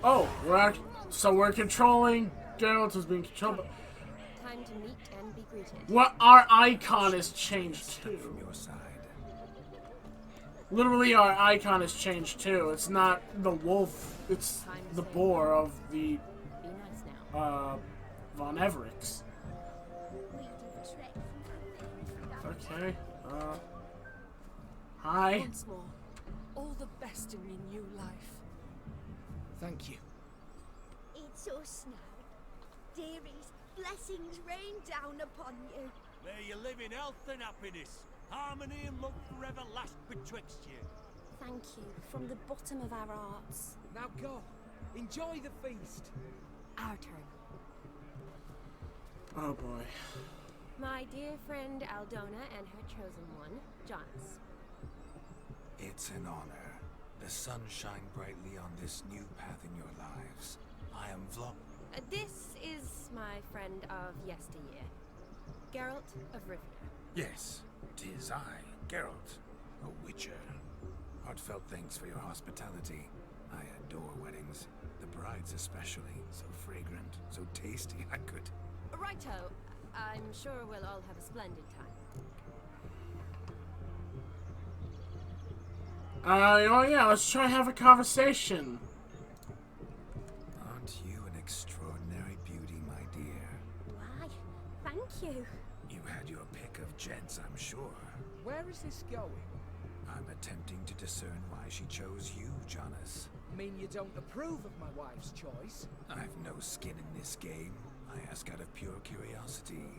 Oh, so we're controlling. Geralt is being controlled. Time to meet and be greeted. What our icon has changed Step from too. your side. Literally, our icon has changed too. It's not the wolf. It's the boar of the Be nice now. Von Evericks. Okay. Hi. Once more, all the best in your new life. Thank you. It's us now. Dearies, blessings rain down upon you. May you live in health and happiness. Harmony and love forever last betwixt you. Thank you from the bottom of our hearts. Now go. Enjoy the feast. Our turn. Oh boy. My dear friend Aldona and her chosen one, Jonas. It's an honor. The sun shine brightly on this new path in your lives. I am This is my friend of yesteryear, Geralt of Rivia. Yes, 'tis I, Geralt, a witcher. Heartfelt thanks for your hospitality. I adore weddings. The brides especially. So fragrant, so tasty, I could... Righto. I'm sure we'll all have a splendid time. Oh yeah, let's try and have a conversation. Aren't you an extraordinary beauty, my dear? Why, thank you. You had your pick of gents, I'm sure. Where is this going? I'm attempting to discern why she chose you, Jonas. Mean you don't approve of my wife's choice? I've no skin in this game. I ask out of pure curiosity.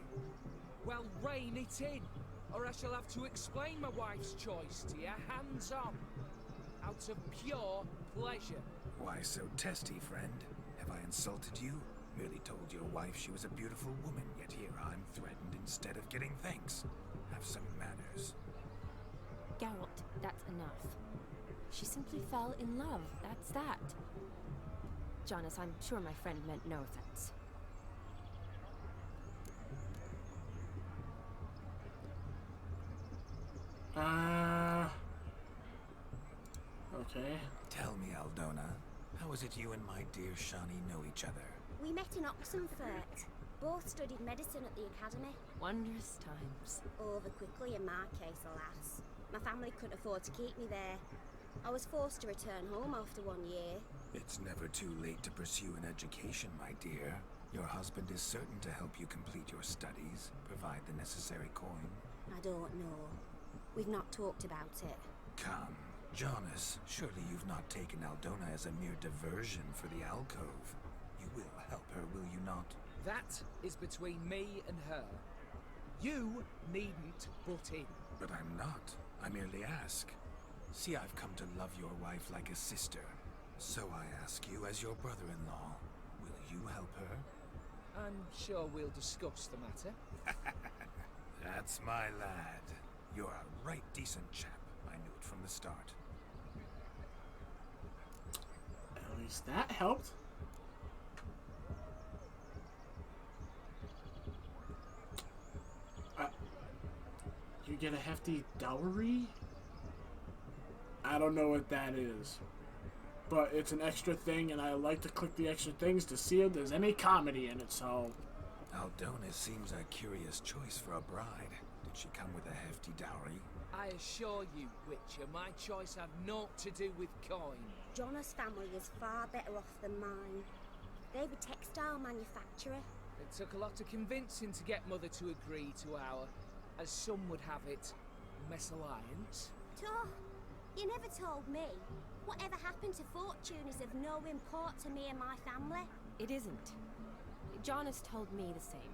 Well, rein it in, or I shall have to explain my wife's choice to you hands on. Out of pure pleasure. Why so testy, friend? Have I insulted you? Merely told your wife she was a beautiful woman, yet here I'm threatened instead of getting thanks. Have some manners. Geralt, that's enough. She simply fell in love, that's that. Jonas, I'm sure my friend meant no offense. Okay. Tell me, Aldona, how is it you and my dear Shani know each other? We met in Oxenfurt. Both studied medicine at the academy. Wondrous times. Over quickly in my case, alas. My family couldn't afford to keep me there. I was forced to return home after 1 year. It's never too late to pursue an education, my dear. Your husband is certain to help you complete your studies, provide the necessary coin. I don't know. We've not talked about it. Come, Jonas, surely you've not taken Aldona as a mere diversion for the alcove. You will help her, will you not? That is between me and her. You needn't butt in. But I'm not. I merely ask. See, I've come to love your wife like a sister. So I ask you as your brother-in-law, will you help her? I'm sure we'll discuss the matter. That's my lad. You're a right decent chap. I knew it from the start. At least that helped. You get a hefty dowry? I don't know what that is. But it's an extra thing, and I like to click the extra things to see if there's any comedy in it, so... Aldona seems a curious choice for a bride. Did she come with a hefty dowry? I assure you, Witcher, my choice had naught to do with coin. John's family is far better off than mine. They're a textile manufacturer. It took a lot of convincing to get Mother to agree to our, as some would have it, mesalliance. Toh, you never told me. Whatever happened to fortune is of no import to me and my family. It isn't. John has told me the same.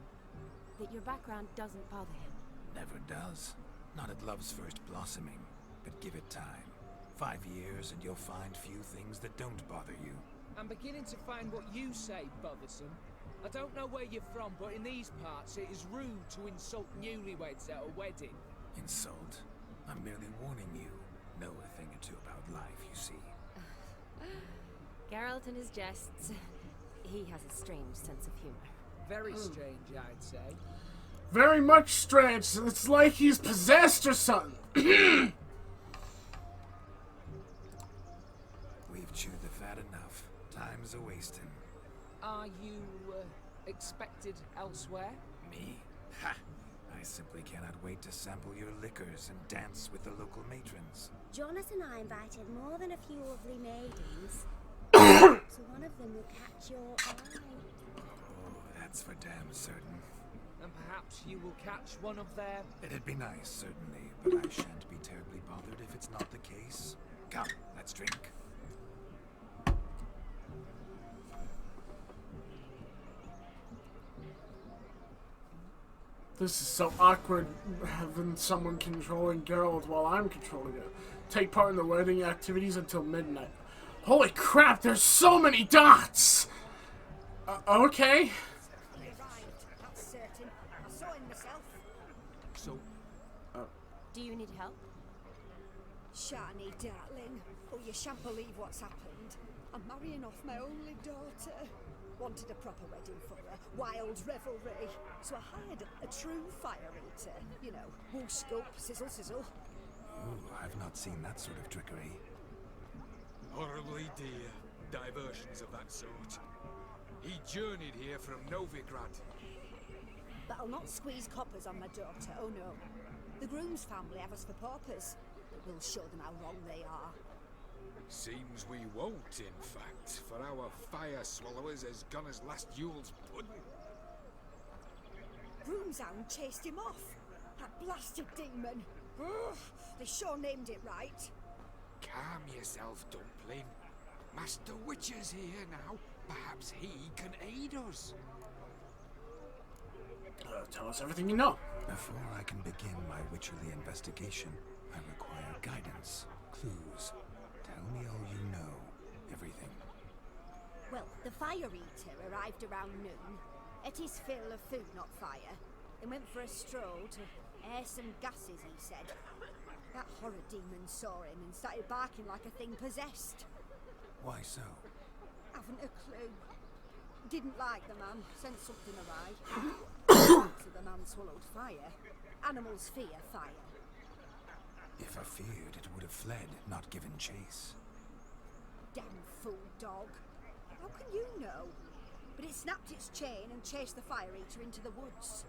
That your background doesn't bother him. Never does. Not at love's first blossoming. But give it time. 5 years and you'll find few things that don't bother you. I'm beginning to find what you say bothersome. I don't know where you're from, but in these parts it is rude to insult newlyweds at a wedding. Insult? I'm merely warning you. Know a thing or two about life, you see. Geralt and his jests. He has a strange sense of humor. Very strange, I'd say. Very much strange. It's like he's possessed or something. We've chewed the fat enough. Time's a-wasting. Are you, expected elsewhere? Me? Ha! I simply cannot wait to sample your liquors and dance with the local matrons. Jonas and I invited more than a few lovely maidens. So one of them will catch your eye. Oh, that's for damn certain. And perhaps you will catch one of their... It'd be nice, certainly, but I shan't be terribly bothered if it's not the case. Come, let's drink. This is so awkward, having someone controlling Geralt while I'm controlling it. Take part in the wedding activities until midnight. Holy crap, there's so many dots! Okay. That's certain. I saw him myself. So... Do you need help? Shani, darling. Oh, you shan't believe what's happened. I'm marrying off my only daughter. Wanted a proper wedding for her. Wild revelry. So I hired a true fire eater. You know, wool scoop, sizzle, sizzle. Ooh, I've not seen that sort of trickery. Horribly dear diversions of that sort. He journeyed here from Novigrad. But I'll not squeeze coppers on my daughter, oh no. The groom's family have us for paupers, but we'll show them how wrong they are. Seems we won't, in fact, for our fire swallowers has gone as last Yule's pudding. Groom's hound chased him off. That blasted demon. Ugh, they sure named it right. Calm yourself, Dumpling. Master Witcher's here now. Perhaps he can aid us. Tell us everything you know. Before I can begin my witcherly investigation, I require guidance, clues. Tell me all you know. Everything. Well, the fire eater arrived around noon. Ate his fill of food, not fire. Then went for a stroll to air some gases, he said. That horror demon saw him and started barking like a thing possessed. Why so? Haven't a clue. Didn't like the man, sent something awry. So the man swallowed fire. Animals fear fire. If I feared, it would have fled, not given chase. Damn fool dog. How can you know? But it snapped its chain and chased the fire eater into the woods.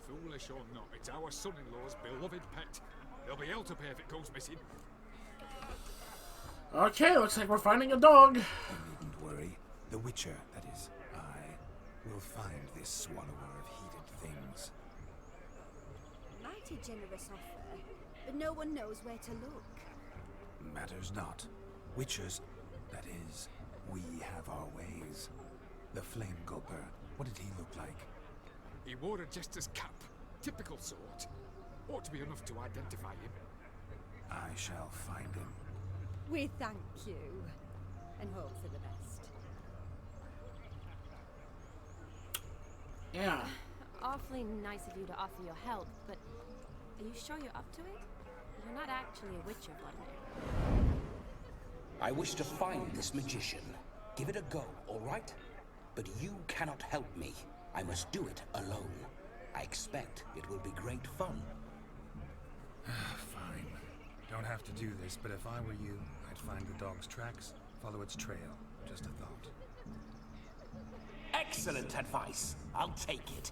Foolish or not, it's our son-in-law's beloved pet. There'll be hell to pay if it goes missing. Okay, looks like we're finding a dog. You needn't worry. The Witcher, that is, I, will find this swallower of heated things. Mighty generous offer, but no one knows where to look. Matters not. Witchers, that is, we have our ways. The Flame Gulper, what did he look like? He wore a jester's cap. Typical sort. Ought to be enough to identify him. I shall find him. We thank you, and hope for the best. Yeah. Awfully nice of you to offer your help, but are you sure you're up to it? You're not actually a witcher, Vladimir. I wish to find this magician. Give it a go, all right? But you cannot help me. I must do it alone. I expect it will be great fun. Fine. Don't have to do this, but if I were you, I'd find the dog's tracks, follow its trail. Just a thought. Excellent advice. I'll take it.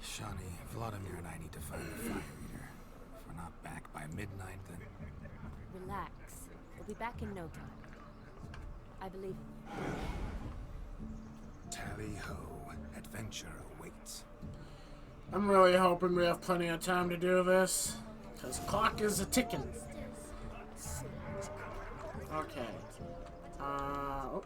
Shani, Vladimir and I need to find the fire eater. If we're not back by midnight, then... Relax. We'll be back in no time. I believe in you. Tally-ho, adventure awaits. I'm really hoping we have plenty of time to do this, because clock is a ticking. Okay. Oh.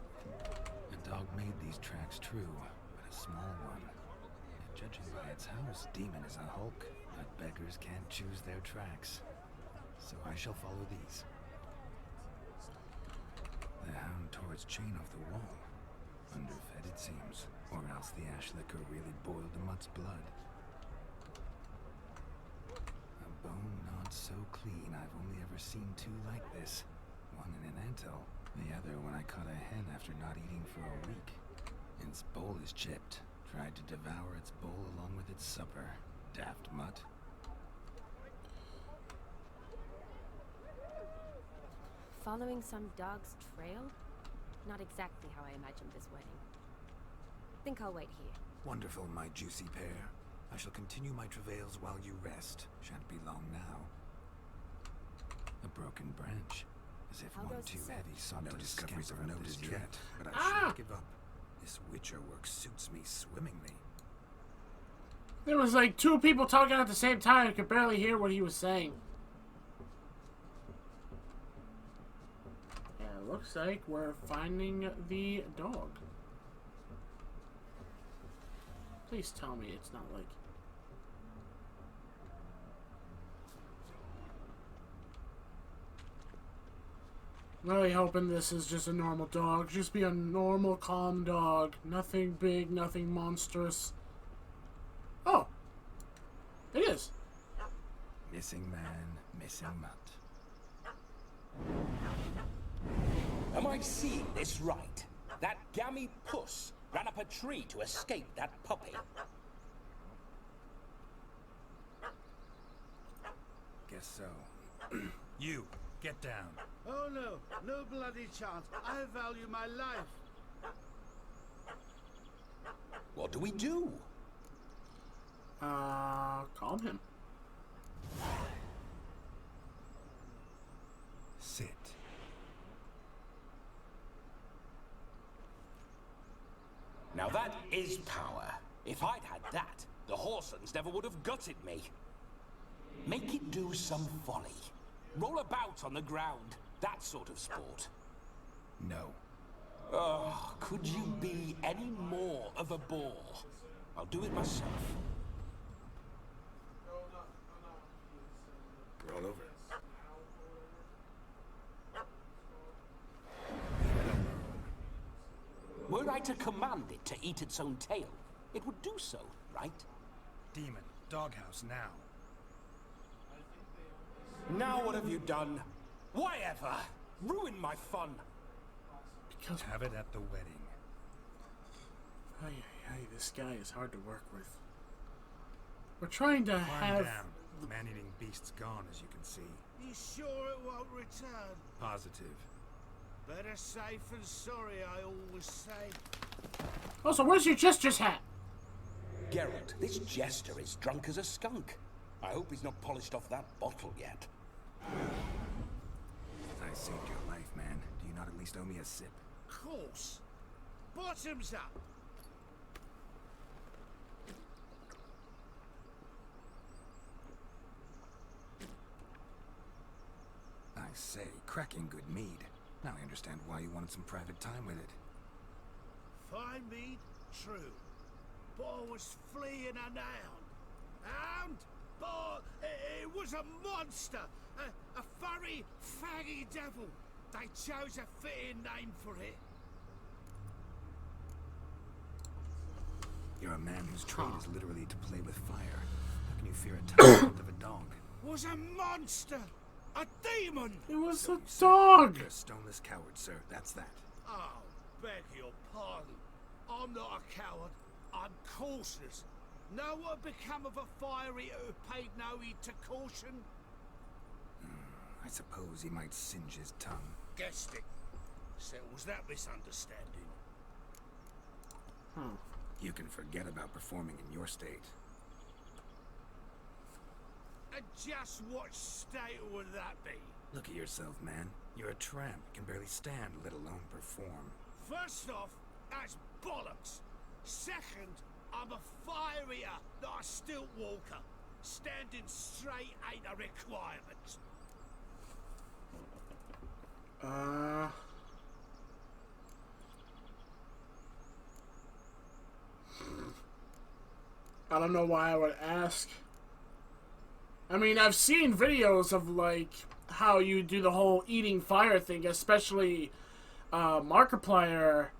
The dog made these tracks true, but a small one. And judging by its house, Demon is a hulk, but beggars can't choose their tracks. So I shall follow these. The hound tore its chain off the wall. Underfed it seems, or else the ash liquor really boiled the mutt's blood. A bone not so clean I've only ever seen two like this. One in an anthill, the other when I caught a hen after not eating for a week. Its bowl is chipped. Tried to devour its bowl along with its supper. Daft mutt. Following some dog's trail? Not exactly how I imagined this wedding. Think I'll wait here. Wonderful, my juicy pear. I shall continue my travails while you rest. Shan't be long now. A broken branch. As if one too heavy sought to discoveries of note as yet. But I shan't give up. This witcher work suits me swimmingly. There was like two people talking at the same time. I could barely hear what he was saying. Yeah, it looks like we're finding the dog. Please tell me it's not like... Really hoping this is just a normal dog. Just be a normal, calm dog. Nothing big, nothing monstrous. Oh! It is. Missing man, missing mutt. Am I seeing this right? That gammy puss ran up a tree to escape that puppy. Guess so. You, get down. Oh no, no bloody chance. I value my life. What do we do? Calm him. Sit. Now that is power. If I'd had that, the Horsons never would have gutted me. Make it do some folly. Roll about on the ground. That sort of sport. No. Oh, could you be any more of a bore? I'll do it myself. Roll over. Were I to command it to eat its own tail, it would do so, right? Demon, doghouse now. Now what have you done? Why ever? Ruin my fun. Because have it at the wedding. This guy is hard to work with. We're trying to have... down. Man-eating beast's gone, as you can see. You sure it won't return? Positive. Better safe than sorry, I always say. Oh, so where's your jester's hat? Geralt, this jester is drunk as a skunk. I hope he's not polished off that bottle yet. I saved your life, man. Do you not at least owe me a sip? Of course. Bottoms up. I say, cracking good mead. Now I understand why you wanted some private time with it. Fine mead, true. But I was fleeing an hound. Hound? But it was a monster. A furry, faggy devil. They chose a fitting name for it. You're a man whose trade is literally to play with fire. How can you fear a tyrant of a dog? Was a monster. A demon! It was a dog! You're a stoneless coward, sir. That's that. Oh, beg your pardon. I'm not a coward. I'm cautious. Know what become of a fire eater who paid no heed to caution? I suppose he might singe his tongue. Guessed it. Settles that misunderstanding. You can forget about performing in your state. And just what state would that be? Look at yourself, man. You're a tramp, can barely stand, let alone perform. First off, that's bollocks. Second, I'm a fire eater, not a stilt walker. Standing straight ain't a requirement. I don't know why I would ask. I mean, I've seen videos of, like, how you do the whole eating fire thing, especially Markiplier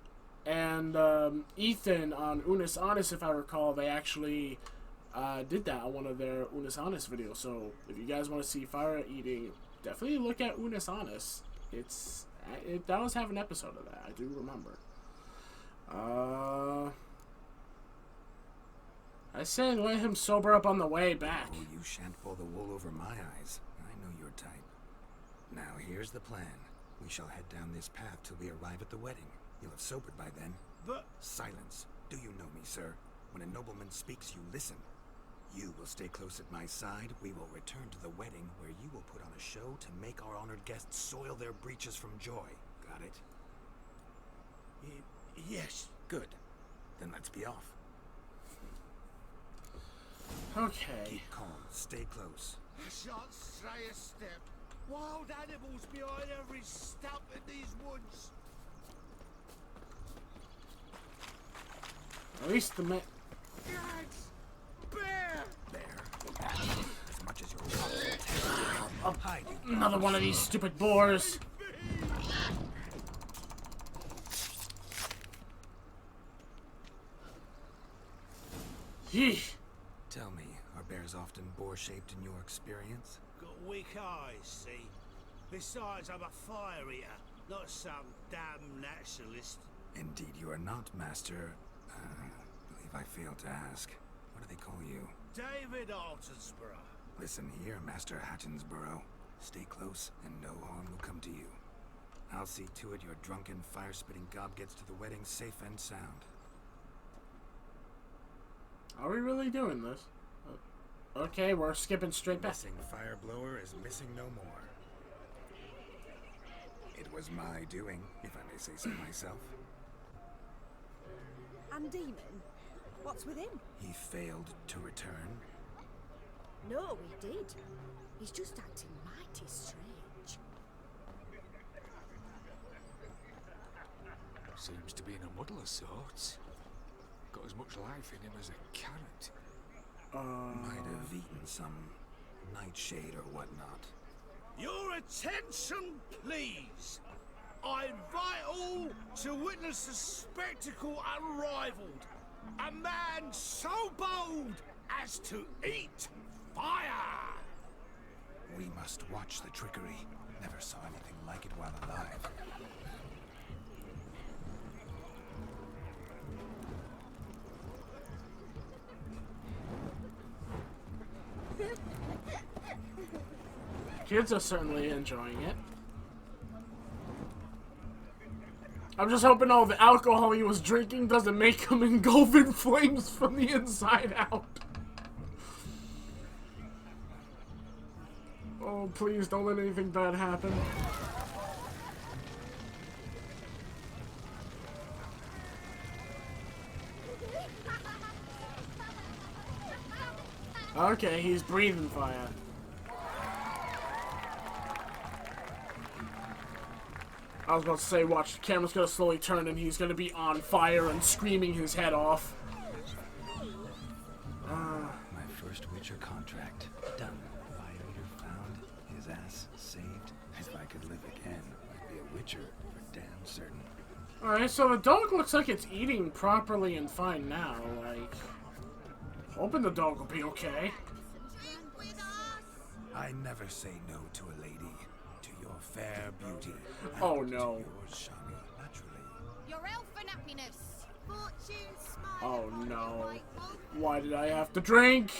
and Ethan on Unis Honest, if I recall. They actually did that on one of their Unis Honest videos. So if you guys want to see fire eating, definitely look at Unis Honest. It does have an episode of that, I do remember. I say let him sober up on the way back. Oh, you shan't pull the wool over my eyes. I know your type. Now, here's the plan. We shall head down this path till we arrive at the wedding. You'll have sobered by then. But... Silence. Do you know me, sir? When a nobleman speaks, you listen. You will stay close at my side. We will return to the wedding, where you will put on a show to make our honored guests soil their breeches from joy. Got it? Yes. Good. Then let's be off. Okay. Keep calm. Stay close. I shan't stray a step. Wild animals behind every stump in these woods. At least the man. Gags! Bear! There. As much as you're hide. Another one of these stupid boars. Yeesh. Tell me, are bears often boar-shaped in your experience? Got weak eyes, see? Besides, I'm a fire eater, not some damn naturalist. Indeed you are not, Master. Believe I failed to ask. What do they call you? David Altonsborough. Listen here, Master Hattonsborough. Stay close, and no harm will come to you. I'll see to it your drunken, fire-spitting gob gets to the wedding safe and sound. Are we really doing this? Okay, we're skipping straight back. Missing fire blower is missing no more. It was my doing, if I may say so myself. And Demon? What's with him? He failed to return. No, he did. He's just acting mighty strange. Seems to be in a muddle of sorts. Got as much life in him as a carrot. Might have eaten some nightshade or whatnot. Your attention, please. I invite all to witness a spectacle unrivaled. A man so bold as to eat fire. We must watch the trickery. Never saw anything like it while alive. Kids are certainly enjoying it. I'm just hoping all the alcohol he was drinking doesn't make him engulf in flames from the inside out. Oh, please don't let anything bad happen. Okay, he's breathing fire. I was about to say, watch, the camera's gonna slowly turn and he's gonna be on fire and screaming his head off. My first Witcher contract. Done. Fire eater found. His ass saved. If I could live again, I'd be a Witcher for damn certain. Alright, so the dog looks like it's eating properly and fine now. Like, hoping the dog will be okay. I never say no to a lady. To your fair beauty. Oh no. To yours, Shani, naturally. Your elfin happiness. Fortune, smile. Oh no. Why did I have to drink?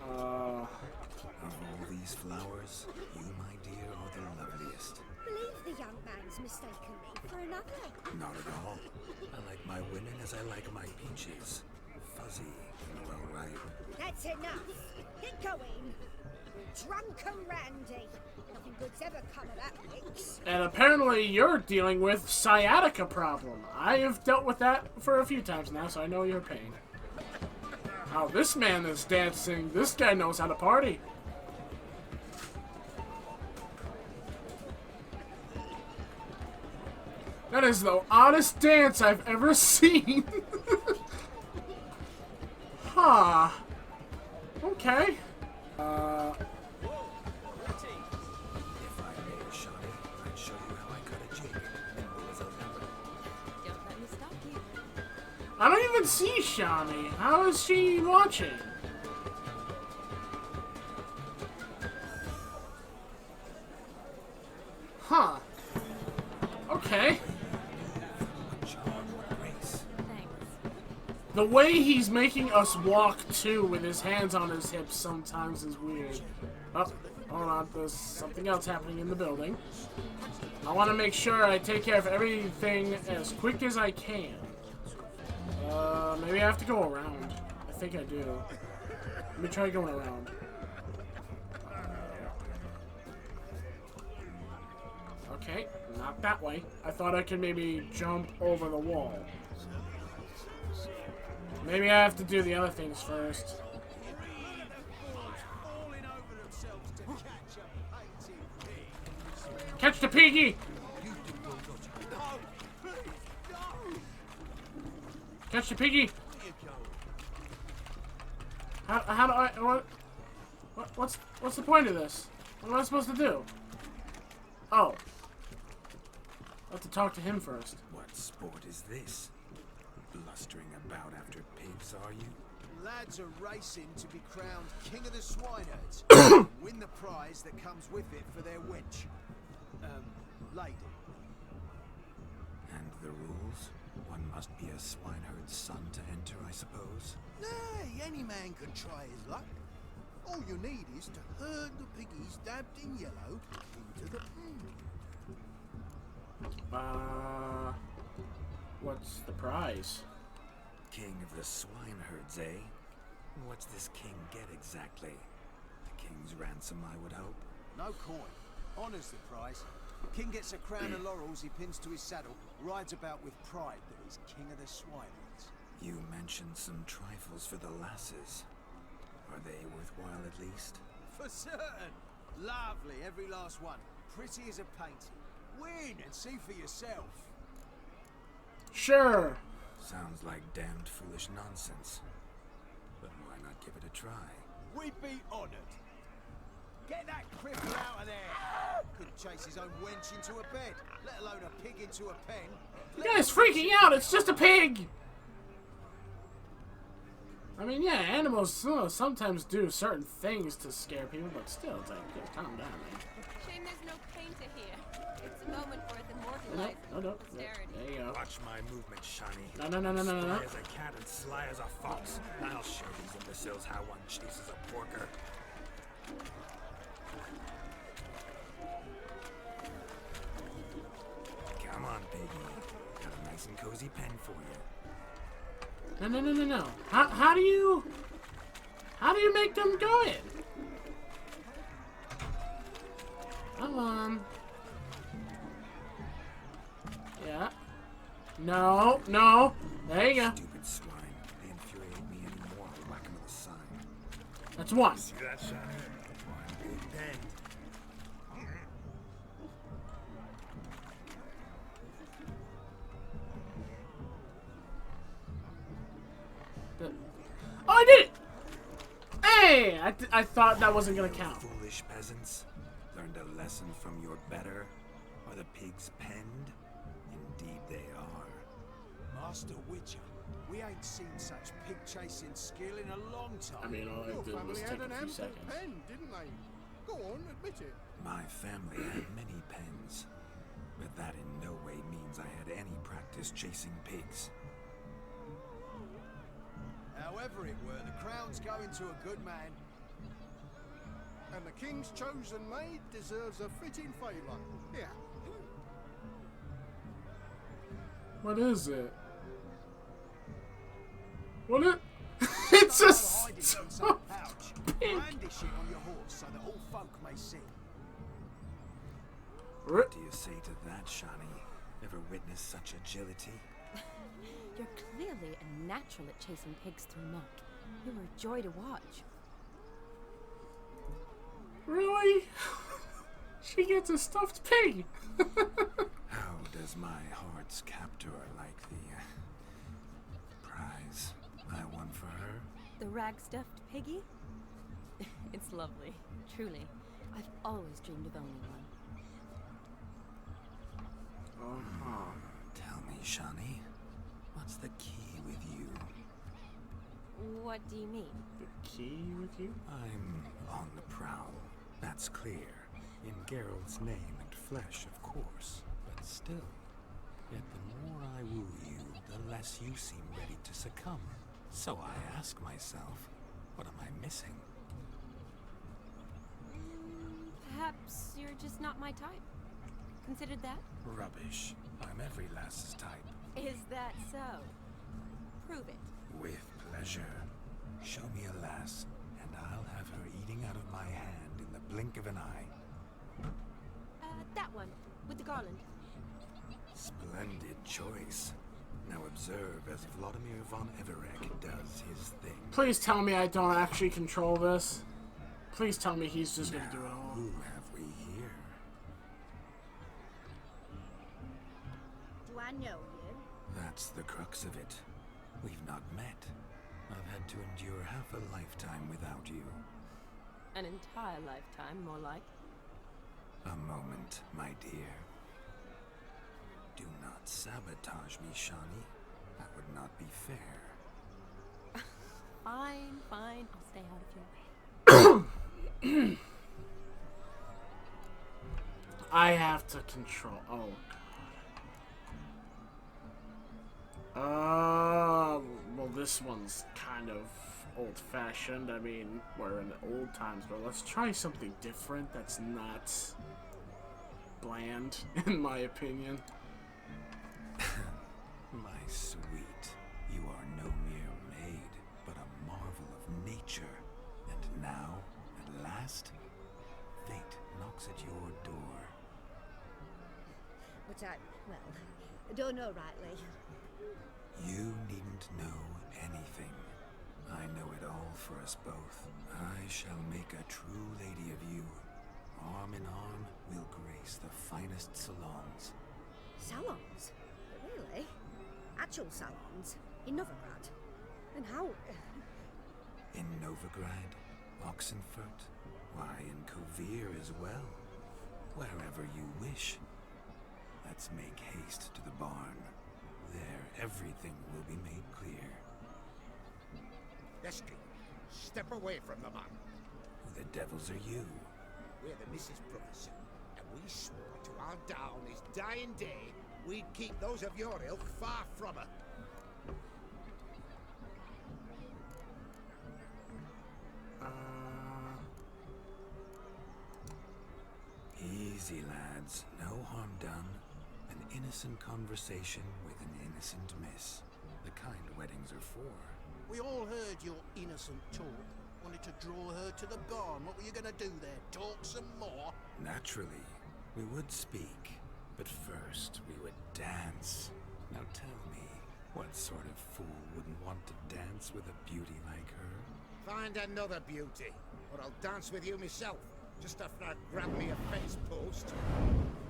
Of all these flowers, you, my dear, are the loveliest. Believe the young man's mistaken me for another. Not at all. I like my women as I like my peaches. Fuzzy and well ripe. That's enough. Get going. Drunken Randy. Nothing good's ever come of that mix. And apparently you're dealing with sciatica problem. I have dealt with that for a few times now, so I know your pain. How this man is dancing. This guy knows how to party. That is the oddest dance I've ever seen. Huh. Okay. If I may, Shawnee, I'd show you how I cut a jig. Nimble as a leopard. Don't let me stop you. I don't even see Shawnee. How is she watching? Huh. Okay. The way he's making us walk, too, with his hands on his hips sometimes is weird. Oh, hold on. There's something else happening in the building. I want to make sure I take care of everything as quick as I can. Maybe I have to go around. I think I do. Let me try going around. Okay, not that way. I thought I could maybe jump over the wall. Maybe I have to do the other things first. Catch the piggy! Catch the piggy! How do I... What's the point of this? What am I supposed to do? Oh. I have to talk to him first. What sport is this? Blustering about after pigs, are you? Lads are racing to be crowned King of the Swineherds. Win the prize that comes with it for their wench. Lady. And the rules? One must be a swineherd's son to enter, I suppose? Nay, any man can try his luck. All you need is to herd the piggies dabbed in yellow into the pen. What's the prize? King of the swineherds, eh? What's this king get exactly? The king's ransom, I would hope. No coin. Honours the prize. King gets a crown of laurels he pins to his saddle, rides about with pride that he's king of the swineherds. You mentioned some trifles for the lasses. Are they worthwhile at least? For certain. Lovely, every last one. Pretty as a painting. Win and see for yourself. Sure. Sounds like damned foolish nonsense. But why not give it a try? We'd be honoured. Get that cripple out of there! Couldn't chase his own wench into a bed, let alone a pig into a pen. The guy's freaking out! It's just a pig! I mean, yeah, animals sometimes do certain things to scare people, but still, it's like, just calm down, man. Shame there's no painter here. It's a moment worth immortalizing No. posterity. There you go. Watch my movement, Shawnee. No. Spry as a cat and sly as a fox. I'll show these imbeciles how one chases a porker. Come on, baby. Got a nice and cozy pen for you. No. How do you make them go in? Come on. Yeah. No. There you go. Stupid swine. They infuriate me anymore. I'll whack 'em with a sign. That's one. See that, Shawnee? One big pen. Oh, I did it! Hey! I thought that wasn't gonna count. Foolish peasants. Learned a lesson from your better? Are the pigs penned? Indeed they are. Master Witcher, we ain't seen such pig-chasing skill in a long time. I mean, all I Your did family was had take an a few ample seconds. pen, didn't they? Go on, admit it. My family had many pens, but that in no way means I had any practice chasing pigs. However it were, the crown's going to a good man. And the king's chosen maid deserves a fitting favour. Here. What is it? What it? It's a pig. Brandish it on your horse so that all folk may see. What do you say to that, Shani? Ever witnessed such agility? You're clearly a natural at chasing pigs through muck. You're a joy to watch. Really? She gets a stuffed pig. How does my heart's captor like the prize I won for her? The rag-stuffed piggy? It's lovely, truly. I've always dreamed of owning one. Tell me, Shani, what's the key with you? What do you mean? The key with you? I'm on the prowl. That's clear. In Geralt's name and flesh, of course. But still, yet the more I woo you, the less you seem ready to succumb. So I ask myself, what am I missing? Perhaps you're just not my type. Considered that? Rubbish. I'm every lass's type. Is that so? Prove it. With pleasure. Show me a lass, and I'll have her eating out of my hand in the blink of an eye. That one, with the garland. Splendid choice. Now observe as Vladimir von Everek does his thing. Please tell me I don't actually control this. Please tell me he's just gonna do it all. Who have we here? Do I know you? That's the crux of it. We've not met. I've had to endure half a lifetime without you. An entire lifetime, more like. A moment, my dear. Do not sabotage me, Shani. That would not be fair. Fine, fine. I'll stay out of your way. I have to control. Oh, God. Well, this one's kind of old-fashioned. I mean, we're in the old times, but let's try something different that's not bland, in my opinion. My sweet, you are no mere maid, but a marvel of nature. And now, at last, fate knocks at your door. But I don't know rightly. You needn't know anything. I know it all for us both. I shall make a true lady of you. Arm in arm, we'll grace the finest salons. Salons? Really? Actual salons? In Novigrad? And how... In Novigrad, Oxenfurt, why, in Kovir as well. Wherever you wish. Let's make haste to the barn. There, everything will be made clear. Lesky, step away from the man. Who the devils are you? We're the Mrs. Brothers, and we swore to our down this dying day we'd keep those of your ilk far from her. Easy, lads. No harm done. An innocent conversation with an innocent miss. The kind weddings are for. We all heard your innocent talk. Wanted to draw her to the barn. What were you going to do there? Talk some more? Naturally, we would speak. But first, we would dance. Now tell me, what sort of fool wouldn't want to dance with a beauty like her? Find another beauty, or I'll dance with you myself. Just after I grab me a fence post.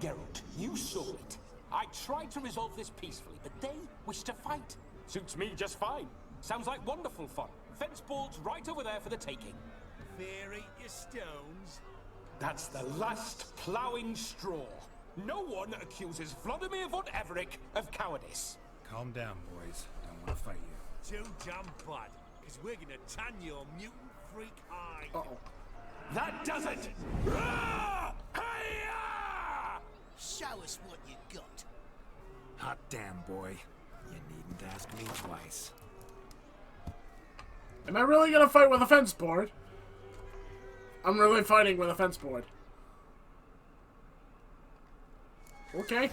Geralt, you saw it. I tried to resolve this peacefully, but they wish to fight. Suits me just fine. Sounds like wonderful fun. Fence boards right over there for the taking. Fear eat your stones. That's the last ploughing straw. No one accuses Vladimir von Everek of cowardice. Calm down, boys. Don't want to fight you. Too damn bad, because we're gonna tan your mutant freak hide. Uh-oh. That does it! Show us what you got. Hot damn, boy. You needn't ask me twice. Am I really gonna fight with a fence board? I'm really fighting with a fence board. Okay.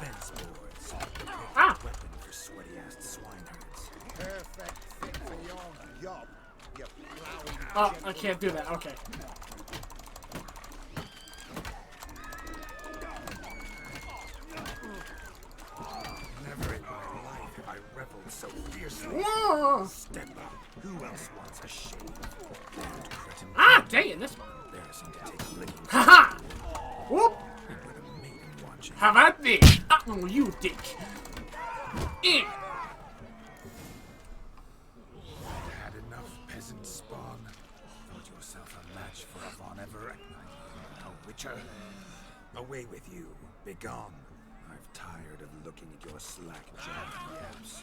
Fence boards. Ah! Weapon for sweaty-assed swineherds. Perfect fit for your job. you plowing Oh, I can't do that. Okay. Never in my life have I reveled so fiercely. Whoa. Step up. Who else wants a shave? Damned cretin. Ah, dang it, this one. Embarrassing to take a licking. Haha! Whoop! And with a maiden watching. How about this? Oh, you dick. Eh. Had enough, peasant spawn. Thought yourself a match for a Von Everett. A witcher. Away with you. Begone. I've tired of looking at your slack-jawed yaps.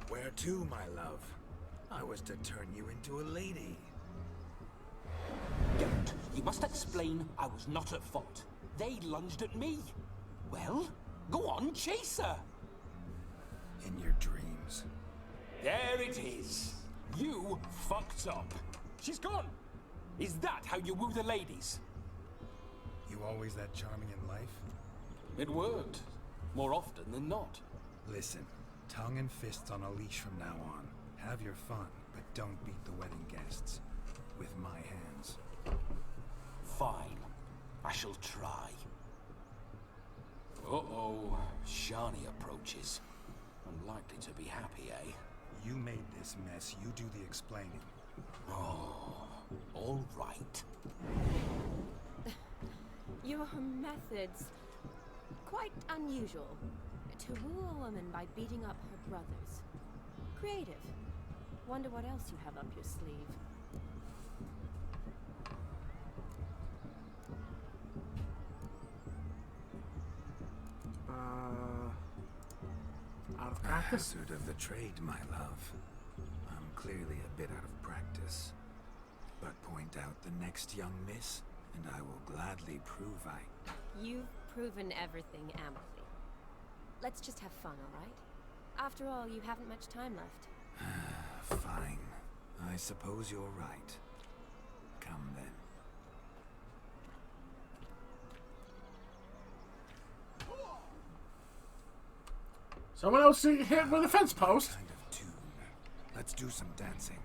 Where to, my love? I was to turn you into a lady. Don't. You must explain I was not at fault. They lunged at me. Well, go on, chase her. In your dreams. There it is. You fucked up. She's gone. Is that how you woo the ladies? You always that charming in life? It worked. More often than not. Listen, tongue and fists on a leash from now on. Have your fun, but don't beat the wedding guests. With my hands. Fine. I shall try. Uh-oh. Shani approaches. Unlikely to be happy, eh? You made this mess. You do the explaining. Oh, all right. Your methods, quite unusual. To woo a woman by beating up her brothers. Creative. Wonder what else you have up your sleeve. Out of practice? Hazard of the trade, my love. I'm clearly a bit out of practice. But point out the next young miss, and I will gladly prove I... You've proven everything amply. Let's just have fun, all right? After all, you haven't much time left. Fine. I suppose you're right. Come then. Someone else hit with a fence post. Kind of tune. Let's do some dancing.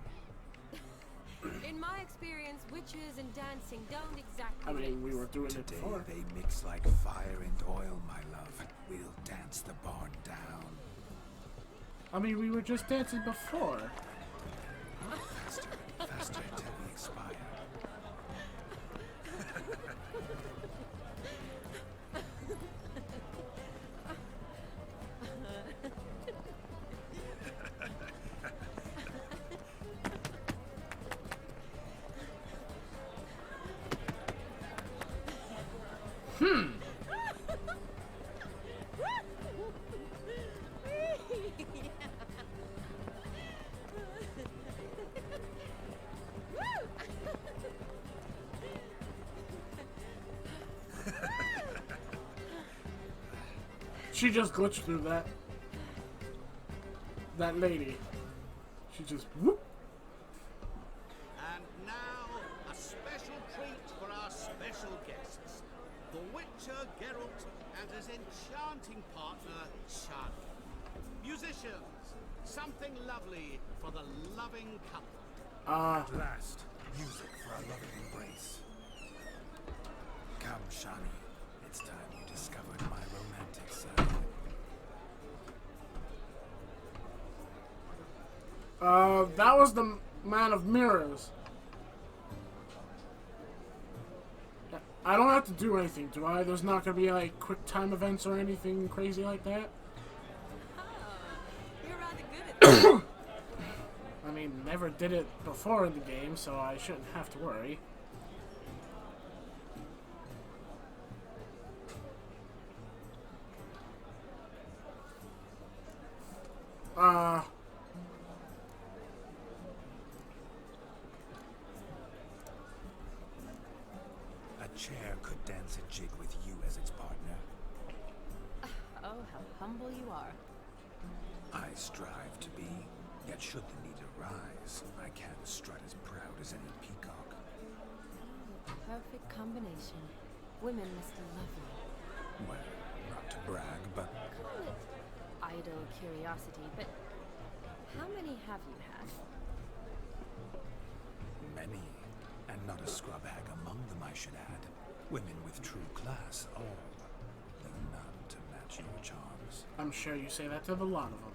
In my experience, witches and dancing don't exactly. I mean, we were doing it Today before. they mix like fire and oil, my love. We'll dance the barn down. I mean, we were just dancing before. Faster, faster till we expire. She just glitched through that. That lady. She just whoop. And now, a special treat for our special guests. The Witcher Geralt and his enchanting partner, Shani. Musicians, something lovely for the loving couple. At last, music for a loving embrace. Come, Shani. It's time you discovered my romantic side. That was the Man of Mirrors. I don't have to do anything, do I? There's not gonna be like quick time events or anything crazy like that. You're rather good at that. I mean, never did it before in the game, so I shouldn't have to worry. A chair could dance a jig with you as its partner. Oh, how humble you are. I strive to be, yet should the need arise, I can't strut as proud as any peacock. Perfect combination. Women must love you. Well, not to brag, but Call it idle curiosity, but How many have you had? Many, and not a scrub hag among them, I should add. Women with true class, all. Though none to match your charms. I'm sure you say that to the lot of them.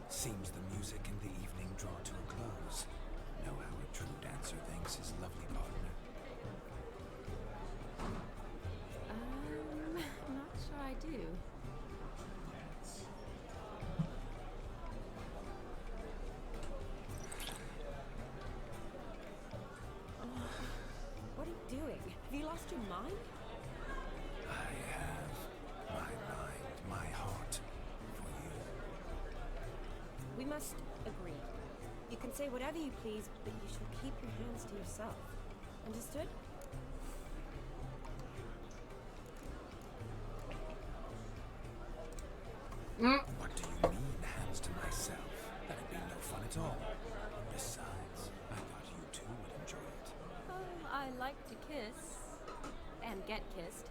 Seems the music and the evening draw to a close. Know how a true dancer thanks his lovely partner. Not sure I do. What are you doing? Have you lost your mind? I have my mind, my heart for you. We must agree. You can say whatever you please, but you shall keep your hands to yourself. Understood? What do you mean, hands to myself? That'd be no fun at all. Besides, I thought you two would enjoy it. Oh, I like to kiss. And get kissed.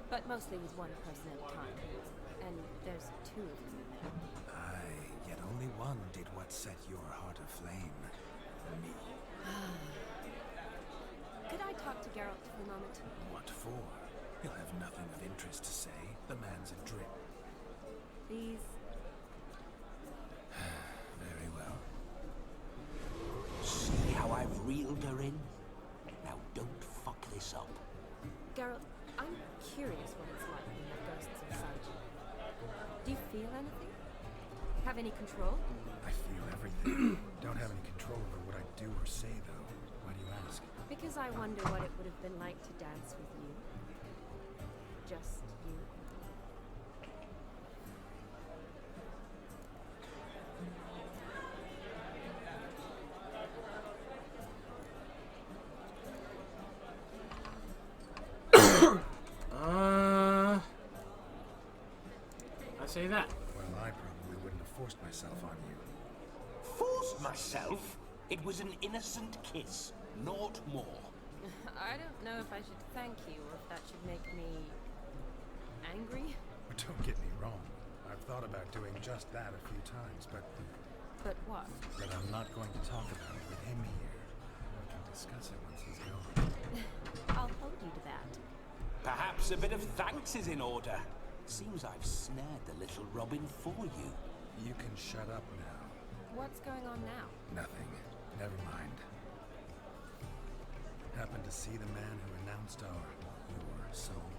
But mostly with one person at a time. And there's two of you. Aye, yet only one did what set your heart aflame. Me. Could I talk to Geralt for a moment? What for? He'll have nothing of interest to say. The man's adrip. Please. Very well. See how I've reeled her in? Now don't fuck this up. Geralt, I'm curious what it's like when you have ghosts inside you. Do you feel anything? Have any control? I feel everything. Don't have any control over what I do or say, though. Why do you ask? Because I wonder what it would have been like to dance with you. Just you. I say that. Well, I probably wouldn't have forced myself on you. Forced myself? It was an innocent kiss, naught more. I don't know if I should thank you or if that should make me angry. But don't get me wrong. I've thought about doing just that a few times, but What? that I'm not going to talk about it with him here. We can discuss it once he's gone. I'll hold you to that. Perhaps a bit of thanks is in order. Seems I've snared the little Robin for you. You can shut up now. What's going on now? Nothing. Never mind. Happened to see the man who announced your song?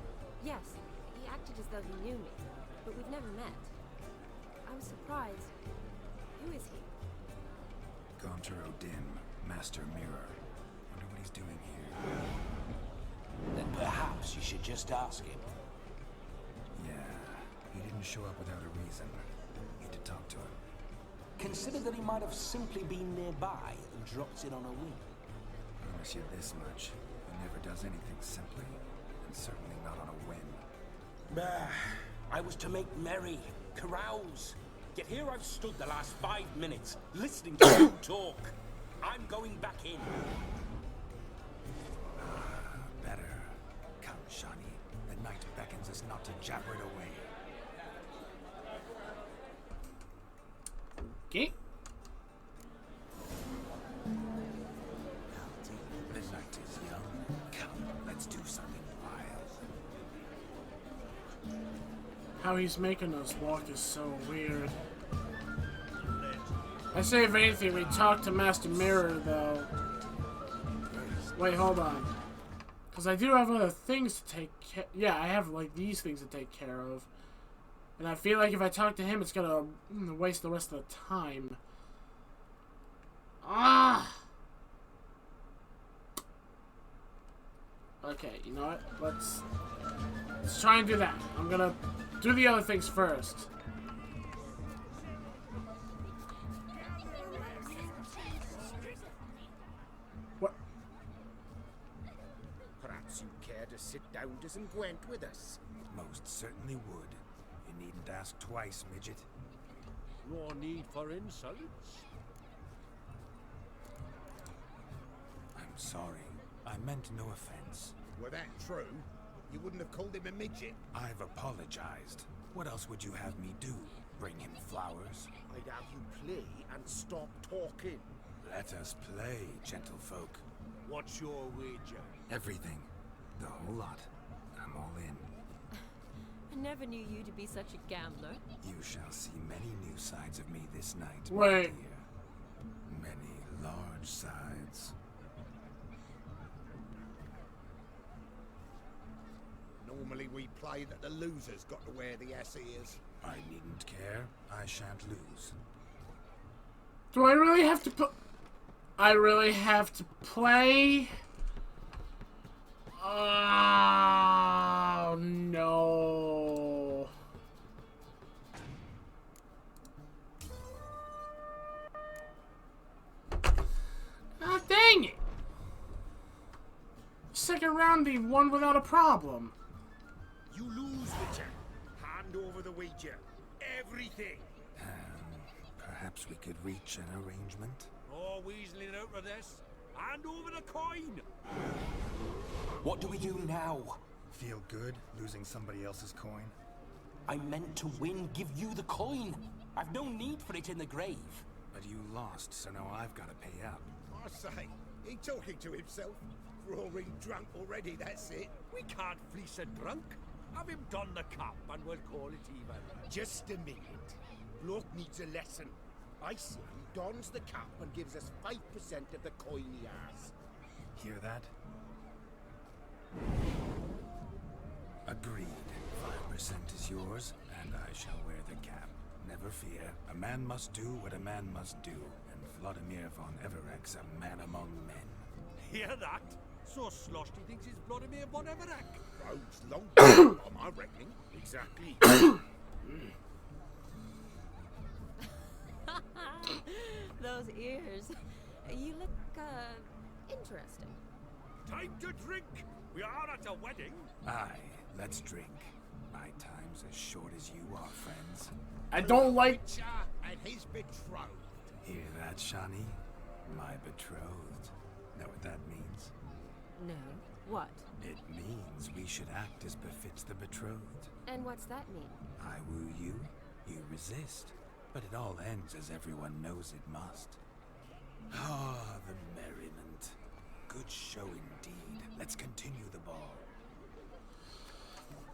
Yes, he acted as though he knew me, but we've never met. I was surprised. Who is he? Gaunter O'Dim, Master Mirror. Wonder what he's doing here. Then perhaps you should just ask him. Yeah, he didn't show up without a reason. Need to talk to him. Consider that he might have simply been nearby and dropped in on a whim. Promise you this much. He never does anything simply, and certainly not on a whim. Bah, I was to make merry, carouse. Yet here I've stood the last 5 minutes, listening to you talk. I'm going back in. Better. Come, Shani. The night beckons us not to jabber it away. Okay. The night is young. Come, let's do something wild. How he's making us walk is so weird. I say if anything, we talk to Master Mirror, though. Wait, hold on. Because I do have other things to take care... Yeah, I have, like, these things to take care of. And I feel like if I talk to him, it's gonna waste the rest of the time. Ah! Okay, you know what? Let's try and do that. I'm gonna do the other things first. What? Perhaps you care to sit down to some Gwent with us? Most certainly would. You needn't ask twice, midget. No need for insults. I'm sorry. I meant no offense. Were that true, you wouldn't have called him a midget. I've apologized. What else would you have me do? Bring him flowers? I'd have you play and stop talking. Let us play, gentlefolk. What's your wager? Everything. The whole lot. I'm all in. I never knew you to be such a gambler. You shall see many new sides of me this night, Wait. my dear. Many large sides. Normally we play that the loser's got to wear the ass ears. I needn't care. I shan't lose. Do I really have to put... I really have to play? Oh, no. Ah, dang it. Second round, he won without a problem. You lose, Witcher. Hand over the wager. Everything. Perhaps we could reach an arrangement? Oh, weaseling out of this. Hand over the coin. What do we do now? Feel good losing somebody else's coin? I meant to win, give you the coin. I've no need for it in the grave. But you lost, so now I've got to pay up. I say, he talking to himself. Roaring drunk already, that's it. We can't fleece a drunk. Have him don the cap and we'll call it even. Just a minute. Bloke needs a lesson. I say he dons the cap and gives us 5% of the coin he has. Hear that? Agreed. 5% is yours, and I shall wear the cap. Never fear. A man must do what a man must do, and Vladimir von Everek's a man among men. Hear that? So sloshed he thinks he's Vladimir von Everek. Road's long time, I reckon. Exactly. Those ears. You look, interesting. Time to drink. We are at a wedding. Aye, let's drink. My time's as short as you are, friends. I don't like... And his betrothed. Hear that, Shani? My betrothed. Know what that means? No. What? It means we should act as befits the betrothed. And what's that mean? I woo you, you resist. But it all ends as everyone knows it must. Ah, the merriment. Good show indeed. Let's continue the ball.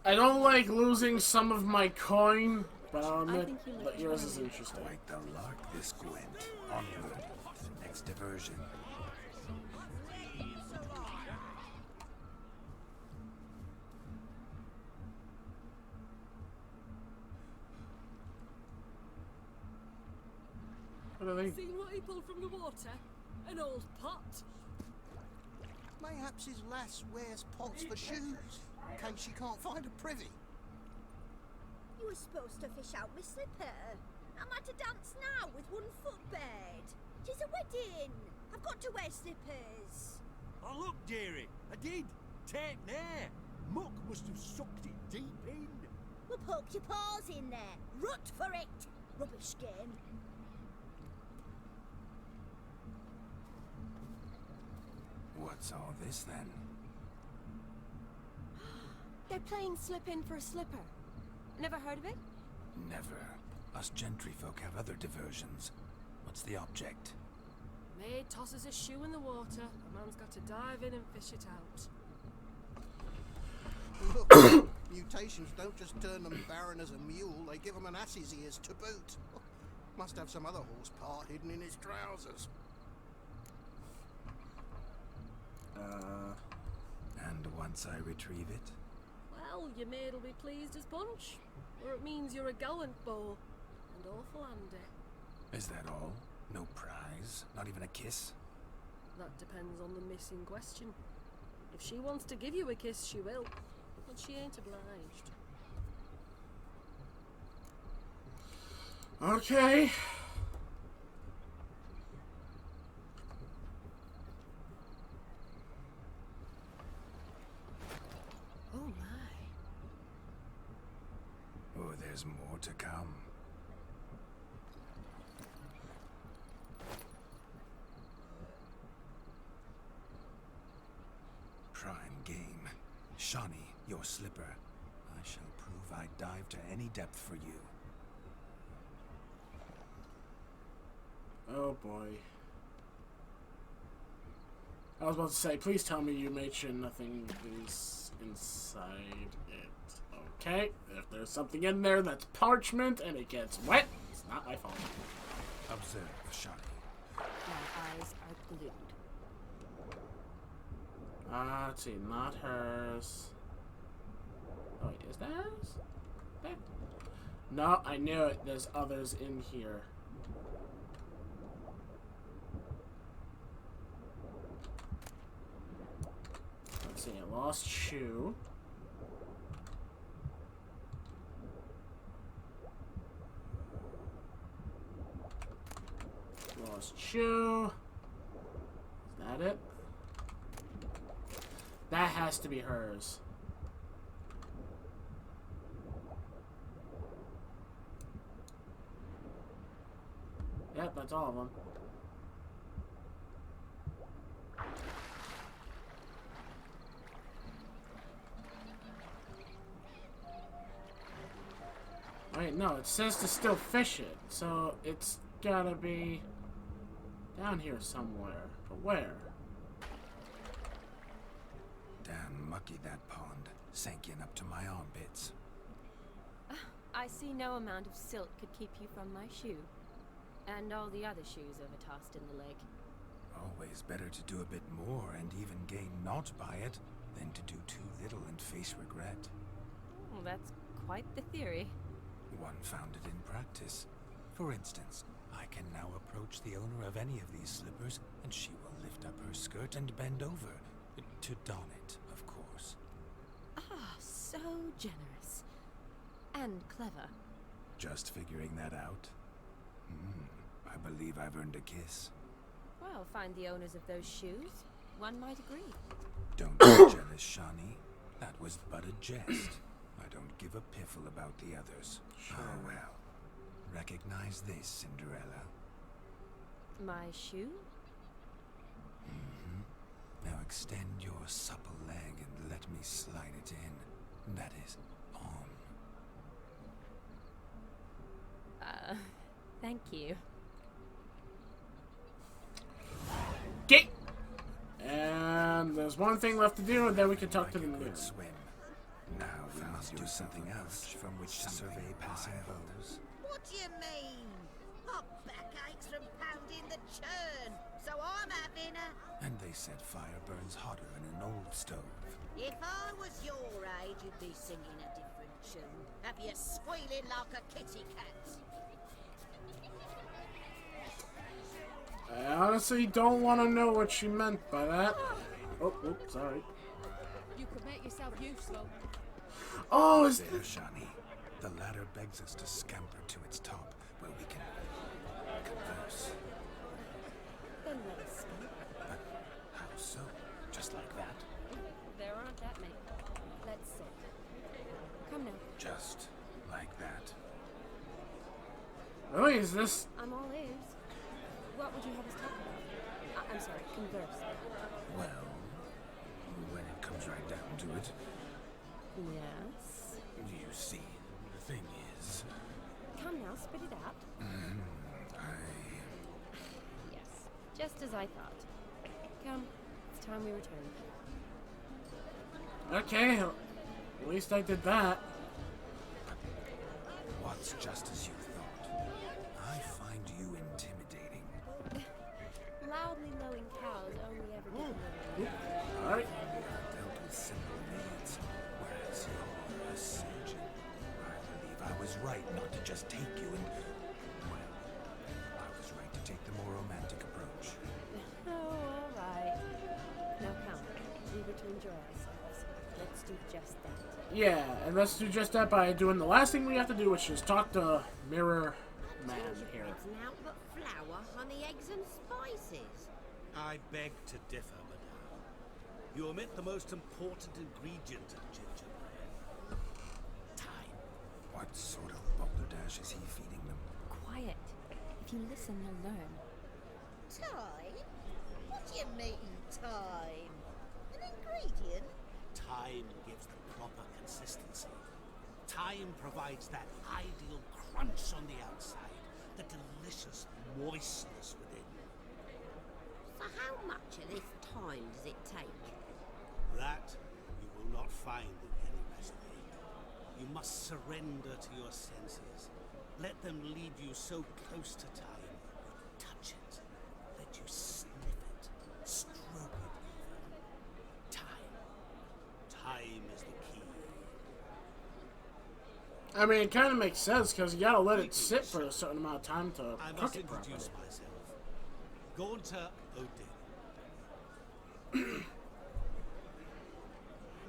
I don't like losing some of my coin, but I'll admit that yours is interesting. Like the lark, this Gwent. Onward. The next diversion. What are they? Seen what he pulled from the water? An old pot. Mayhaps his lass wears pots for shoes, in case she can't find a privy. You were supposed to fish out my slipper. I'm at a dance now with one foot bed. 'Tis a wedding. I've got to wear slippers. Oh, look, dearie. I did. Take there. Muck must have sucked it deep in. Well, poke your paws in there. Rut for it. Rubbish game. What's all this then? They're playing slip in for a slipper. Never heard of it? Never. Us gentry folk have other diversions. What's the object? Maid tosses a shoe in the water. A man's got to dive in and fish it out. Look, mutations don't just turn them barren as a mule, they give them an ass's ears to boot. Must have some other horse part hidden in his trousers. And once I retrieve it? Well, your maid'll be pleased as punch. Or it means you're a gallant beau. And awful handy. Is that all? No prize? Not even a kiss? That depends on the miss in question. If she wants to give you a kiss, she will. But she ain't obliged. Okay. Oh my. Oh, there's more to come. Prime game. Shawnee, your slipper. I shall prove I dive to any depth for you. Oh boy. I was about to say, please tell me you made sure nothing is inside it. Okay, if there's something in there that's parchment and it gets wet, it's not my fault. Observe, Shawnee. My eyes are glued. Let's see, not hers. Oh, wait, is that hers? That... No, I knew it. There's others in here. Let's see, a lost shoe. Lost shoe. Is that it? That has to be hers. Yep, that's all of them. Wait, no, it says to still fish it, so it's gotta be down here somewhere. But where? Damn mucky that pond. Sank in up to my armpits. I see no amount of silt could keep you from my shoe. And all the other shoes overtossed in the lake. Always better to do a bit more and even gain naught by it than to do too little and face regret. Well, that's quite the theory. One founded in practice. For instance, I can now approach the owner of any of these slippers, and she will lift up her skirt and bend over. To don it, of course. Ah, so generous. And clever. Just figuring that out? I believe I've earned a kiss. Well, find the owners of those shoes. One might agree. Don't be jealous, Shawnee. That was but a jest. I don't give a piffle about the others. Sure. Oh well. Recognize this, Cinderella. My shoe? Now extend your supple leg and let me slide it in. That is, on. Thank you. Okay. And there's one thing left to do, and then we can talk to the mirror. Swim. Now we must do something else from which to survey passing bows. What do you mean? My back aches from pounding the churn, so I'm having a... And they said fire burns hotter in an old stove. If I was your age, you'd be singing a different tune. Have you squealing like a kitty cat? I honestly don't want to know what she meant by that. Oh, sorry. You could make yourself useful. Oh, is there, Shawnee? The ladder begs us to scamper to its top, where we can converse. Then let us speak. But how so? Just like that? There aren't that many. Let's sit. Come now. Just like that. Really, is this? I'm all ears. What would you have us talk about? I'm sorry, converse. Well, when it comes right down to it. Yes? You see, the thing is... Come now, spit it out. Yes, just as I thought. Come, it's time we return. Okay, at least I did that. What's just as you thought? I find you intimidating. Loudly lowing cows only ever get another. Alright. I've dealt with simple needs, whereas you're a surgeon. I believe I was right not to just take you and... Well, I was right to take the more romantic approach. Oh, all right. Now come, we were to enjoy ourselves. Let's do just that. Yeah, and let's do just that by doing the last thing we have to do, which is talk to Mirror Man here. It's now but flour, honey, eggs and spices. I beg to differ, madame. You omit the most important ingredient of gingerbread. Time. What sort of balderdash is he feeding them? Quiet. If you listen, you'll learn. Time? What do you mean, time? An ingredient? Time gives the proper consistency. Time provides that ideal crunch on the outside, the delicious moistness within. So how much of this time does it take? That you will not find in any recipe. You must surrender to your senses. Let them lead you so close to time. You touch it. Let you sniff it. Stroke it even. Time. Time is the key. I mean, it kind of makes sense because you gotta let it sit for a certain amount of time to I cook must it properly. introduce myself. Gaunter Odin.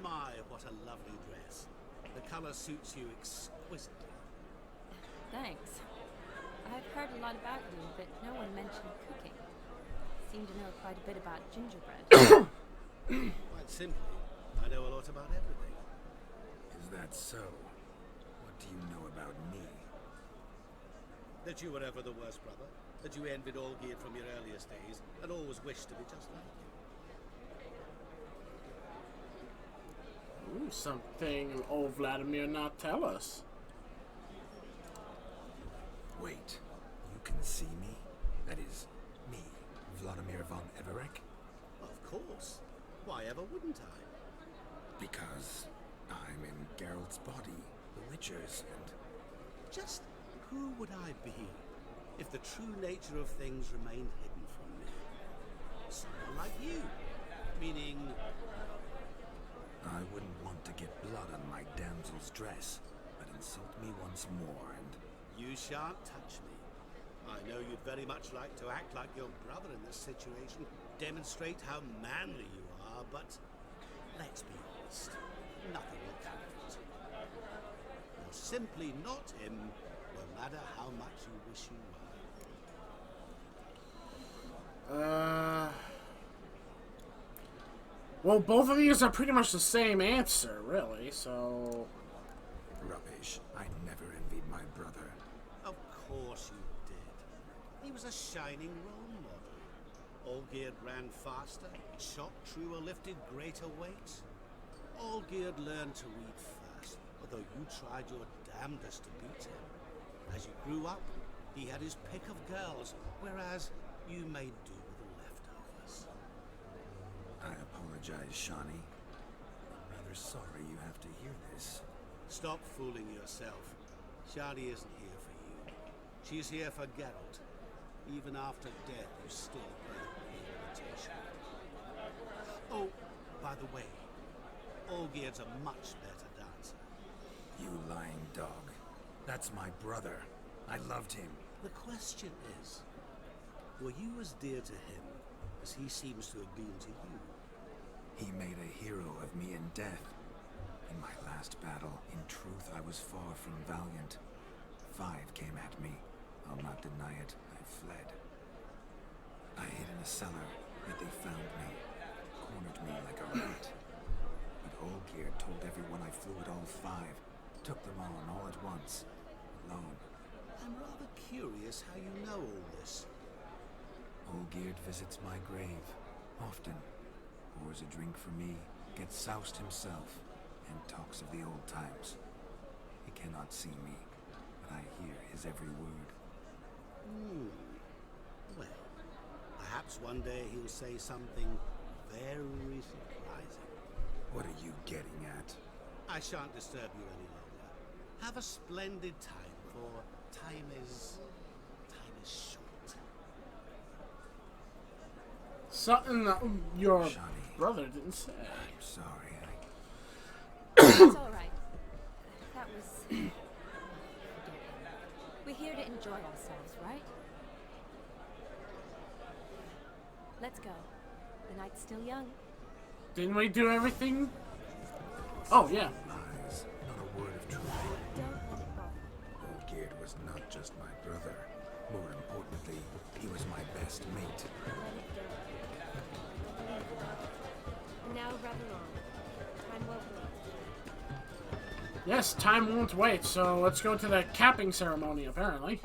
My, what a lovely dress. The color suits you exquisitely. Thanks. I've heard a lot about you, but no one mentioned cooking. Seem to know quite a bit about gingerbread. Quite simply, I know a lot about everything. Is that so? What do you know about me? That you were ever the worst brother. That you envied Olgierd from your earliest days, and always wished to be just like him. Ooh, something old Vladimir not tell us. Wait, you can see me? That is, me, Vladimir von Everec? Of course. Why ever wouldn't I? Because I'm in Geralt's body, the Witcher's, and... Just who would I be if the true nature of things remained hidden from me? Someone like you. Meaning... I wouldn't want to get blood on my damsel's dress, but insult me once more and... You shan't touch me. I know you'd very much like to act like your brother in this situation, demonstrate how manly you are, but let's be honest, nothing will come of it. You're simply not him, no matter how much you wish you were. Well, both of these are pretty much the same answer, really, so... Rubbish. I never envied my brother. Of course you did. He was a shining role model. Olgierd ran faster, shot truer, lifted greater weights. Olgierd learned to read first, although you tried your damnedest to beat him. As you grew up, he had his pick of girls, whereas you made do with the leftovers. I apologize, Shawnee. I'm rather sorry you have to hear this. Stop fooling yourself. Shani isn't here for you. She's here for Geralt. Even after death, you still pay the invitation. Oh, by the way, Olgierd's a much better dancer. You lying dog. That's my brother. I loved him. The question is, were you as dear to him as he seems to have been to you? He made a hero of me in death. In my last battle, in truth, I was far from valiant. 5 came at me. I'll not deny it. I fled. I hid in a cellar, yet they found me. Cornered me like a rat. But Olgierd told everyone I flew at all 5. Took them on all at once. Alone. I'm rather curious how you know all this. Olgierd visits my grave. Often. Pours a drink for me. Gets soused himself. And talks of the old times. He cannot see me, but I hear his every word. Well, perhaps one day he'll say something very surprising. What are you getting at? I shan't disturb you any longer. Have a splendid time, for time is short. Something that your brother didn't say. I'm sorry, It's all right. That was... We're here to enjoy ourselves, right? Let's go. The night's still young. Didn't we do everything? Oh, yeah. Lies, not a word of truth. Don't let it bother. Olgierd was not just my brother. More importantly, he was my best mate. Now rather on. Time well played. Yes, time won't wait, so let's go to the capping ceremony, apparently.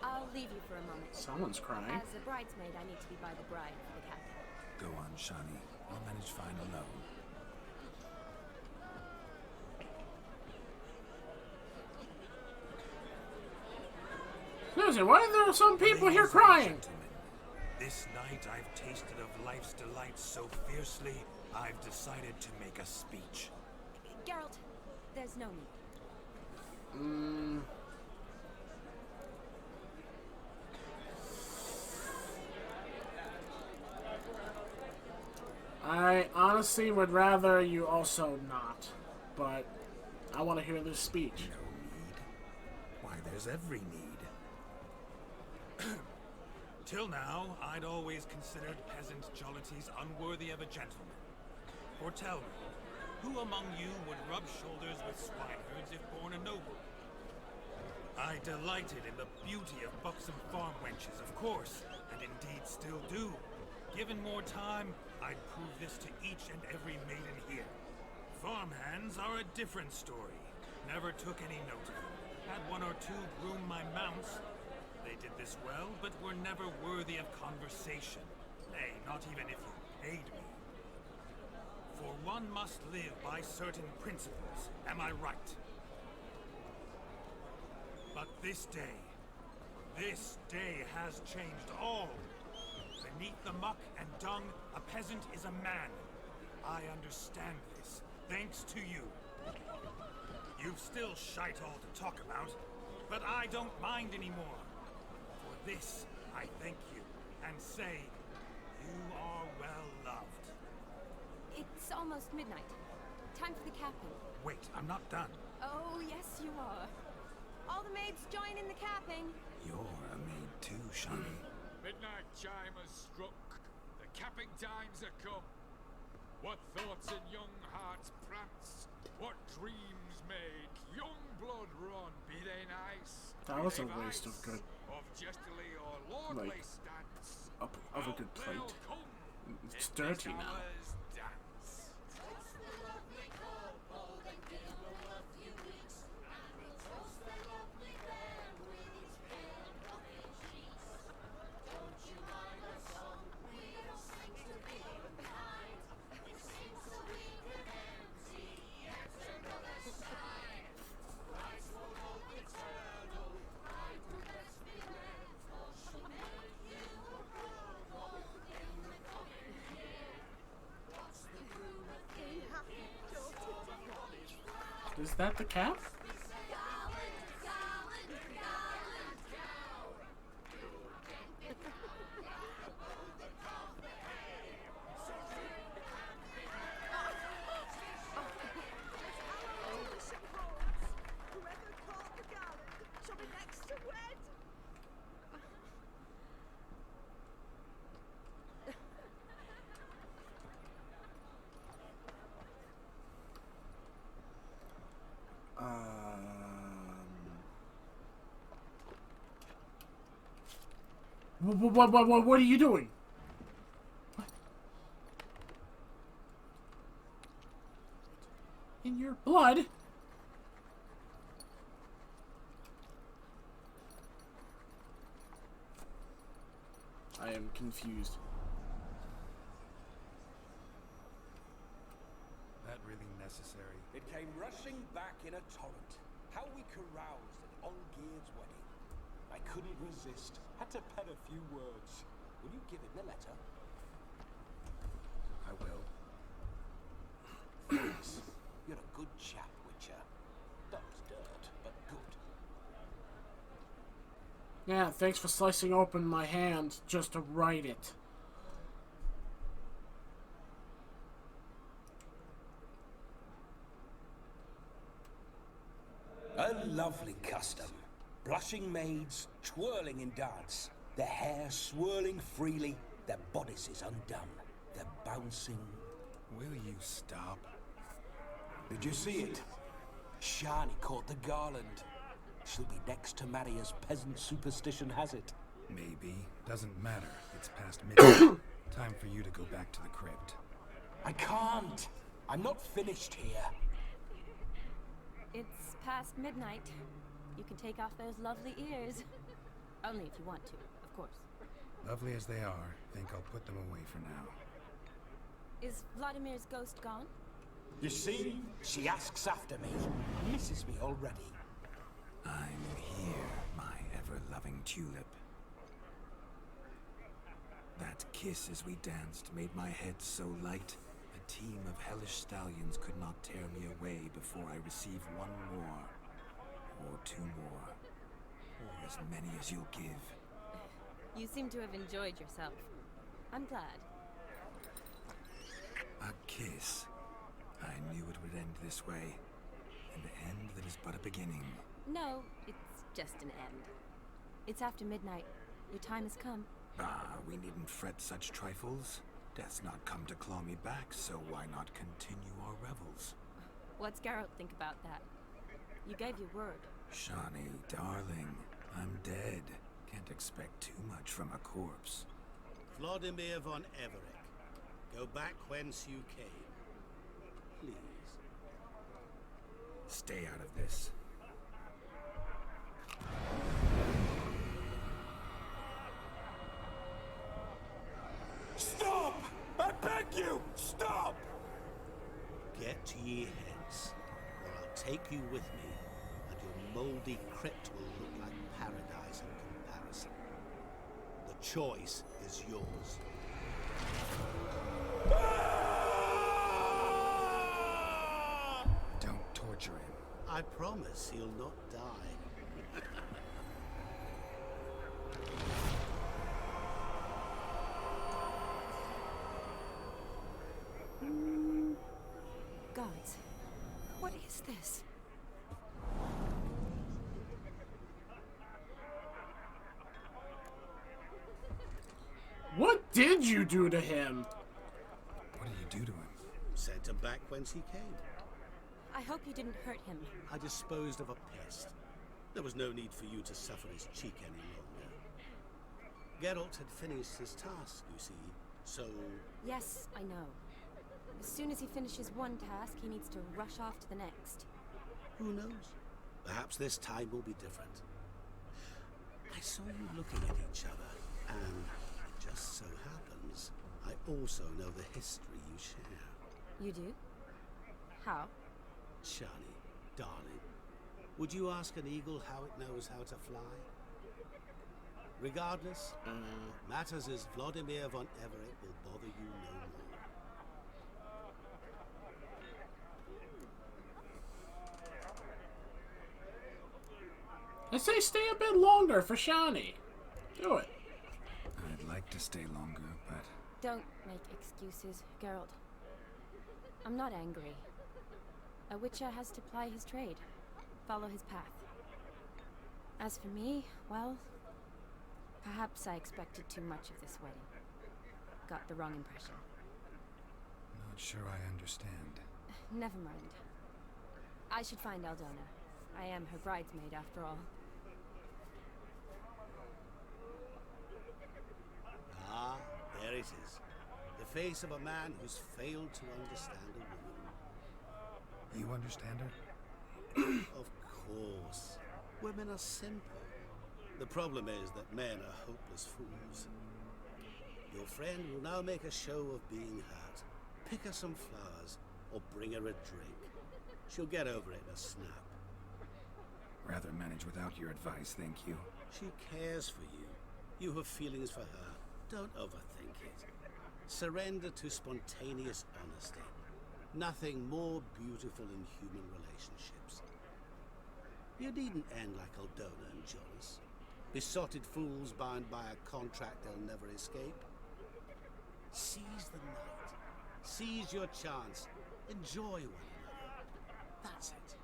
I'll leave you for a moment. Someone's crying. As a bridesmaid, I need to be by the bride for the captain. Go on, Shani. I'll manage fine alone. Seriously, why are there some people here crying? This night I've tasted of life's delights so fiercely, I've decided to make a speech. Geralt, there's no need. I honestly would rather you also not, but I want to hear this speech. No need. Why, there's every need. Till now, I'd always considered peasant jollities unworthy of a gentleman. For tell me, who among you would rub shoulders with swineherds if born a noble? I delighted in the beauty of buxom farm wenches, of course, and indeed still do. Given more time, I'd prove this to each and every maiden here. Farmhands are a different story. Never took any note of them. Had one or two groom my mounts. They did this well, but were never worthy of conversation. Nay, not even if you paid me. For one must live by certain principles, am I right? But this day has changed all. Beneath the muck and dung, a peasant is a man. I understand this, thanks to you. You've still shite all to talk about, but I don't mind anymore. For this, I thank you, and say, you are well loved. It's almost midnight. Time for the capping. Wait, I'm not done. Oh, yes, you are. All the maids join in the capping. You're a maid too, Shani. Midnight chime has struck. The capping times are come. What thoughts in young hearts prance? What dreams make young blood run? Be they nice? That was a waste of good, Of jestily or lordly like, stance? of a good plate. It's dirty now. Is that the cap? What are you doing? What? In your blood? I am confused. That really necessary? It came rushing back in a torrent. How we caroused at Olgierd's wedding. I couldn't resist. Had to pen a few words. Will you give him the letter? I will. Thanks. You're a good chap, Witcher. Dog's dirt, but good. Yeah, thanks for slicing open my hand just to write it. A lovely custom. Blushing maids twirling in dance, their hair swirling freely, their bodices undone, their bouncing. Will you stop? Did you see it? Shani caught the garland. She'll be next to marry as peasant superstition has it. Maybe. Doesn't matter. It's past midnight. Time for you to go back to the crypt. I can't. I'm not finished here. It's past midnight. You can take off those lovely ears. Only if you want to, of course. Lovely as they are, think I'll put them away for now. Is Vladimir's ghost gone? You see, she asks after me. Misses me already. I'm here, my ever-loving tulip. That kiss as we danced made my head so light, a team of hellish stallions could not tear me away before I receive one more. Or two more. Or as many as you'll give. You seem to have enjoyed yourself. I'm glad. A kiss. I knew it would end this way. An end that is but a beginning. No, it's just an end. It's after midnight. Your time has come. Ah, we needn't fret such trifles. Death's not come to claw me back, so why not continue our revels? What's Geralt think about that? You gave your word. Shani, darling, I'm dead. Can't expect too much from a corpse. Vladimir von Everett, go back whence you came. Please. Stay out of this. Stop! I beg you! Stop! Get ye hence, or I'll take you with me, and your mouldy crypt will look like paradise in comparison. The choice is yours. Don't torture him. I promise he'll not die. Gods, what is this? What did you do to him? What did you do to him? Sent him back whence he came. I hope you didn't hurt him. I disposed of a pest. There was no need for you to suffer his cheek any longer. Geralt had finished his task, you see, so... Yes, I know. As soon as he finishes one task, he needs to rush off to the next. Who knows? Perhaps this time will be different. I saw you looking at each other, and it just so happens I also know the history you share. You do? How? Shani, darling, would you ask an eagle how it knows how to fly? Regardless, matters is Vladimir von Everett will bother you no more. I say stay a bit longer for Shani. Do it. I'd like to stay longer, but... Don't make excuses, Geralt. I'm not angry. A witcher has to ply his trade, follow his path. As for me, well, perhaps I expected too much of this wedding. Got the wrong impression. Not sure I understand. Never mind. I should find Aldona. I am her bridesmaid, after all. Ah, there it is. The face of a man who's failed to understand a woman. You understand her? Of course. Women are simple. The problem is that men are hopeless fools. Your friend will now make a show of being hurt. Pick her some flowers, or bring her a drink. She'll get over it in a snap. Rather manage without your advice, thank you. She cares for you. You have feelings for her. Don't overthink it. Surrender to spontaneous honesty. Nothing more beautiful in human relationships. You needn't end like Aldona and Jonas. Besotted fools bound by a contract they'll never escape. Seize the night. Seize your chance. Enjoy one another. That's it.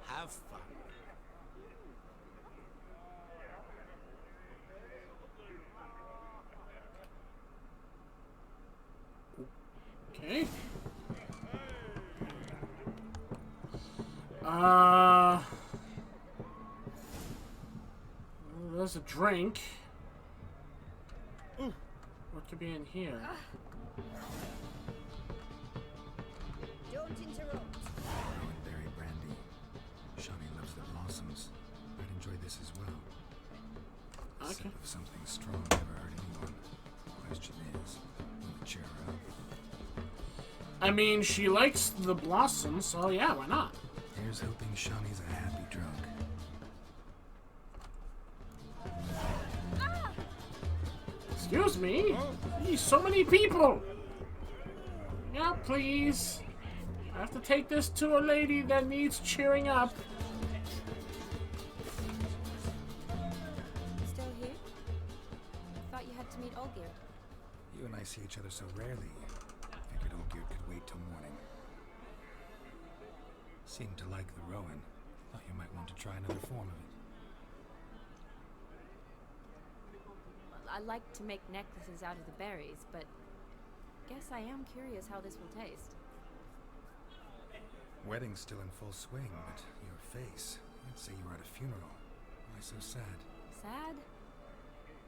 Have fun. Okay. There's a drink. What could be in here? Don't interrupt. Berry brandy. Shani loves the blossoms. I'd enjoy this as well. sip of something strong never hurt anyone. Question is, will it cheer her up? I mean, she likes the blossoms, so yeah, why not? Here's hoping Shawnee's a happy drunk. Excuse me? Geez, so many people! Yeah, please. I have to take this to a lady that needs cheering up. Still here? Thought you had to meet Olgierd. You and I see each other so rarely. Figured Olgierd could wait till morning. Seemed to like the Rowan. Thought you might want to try another form of it. I like to make necklaces out of the berries, but guess I am curious how this will taste. Wedding's still in full swing, but your face, I'd say you were at a funeral. Why so sad? Sad?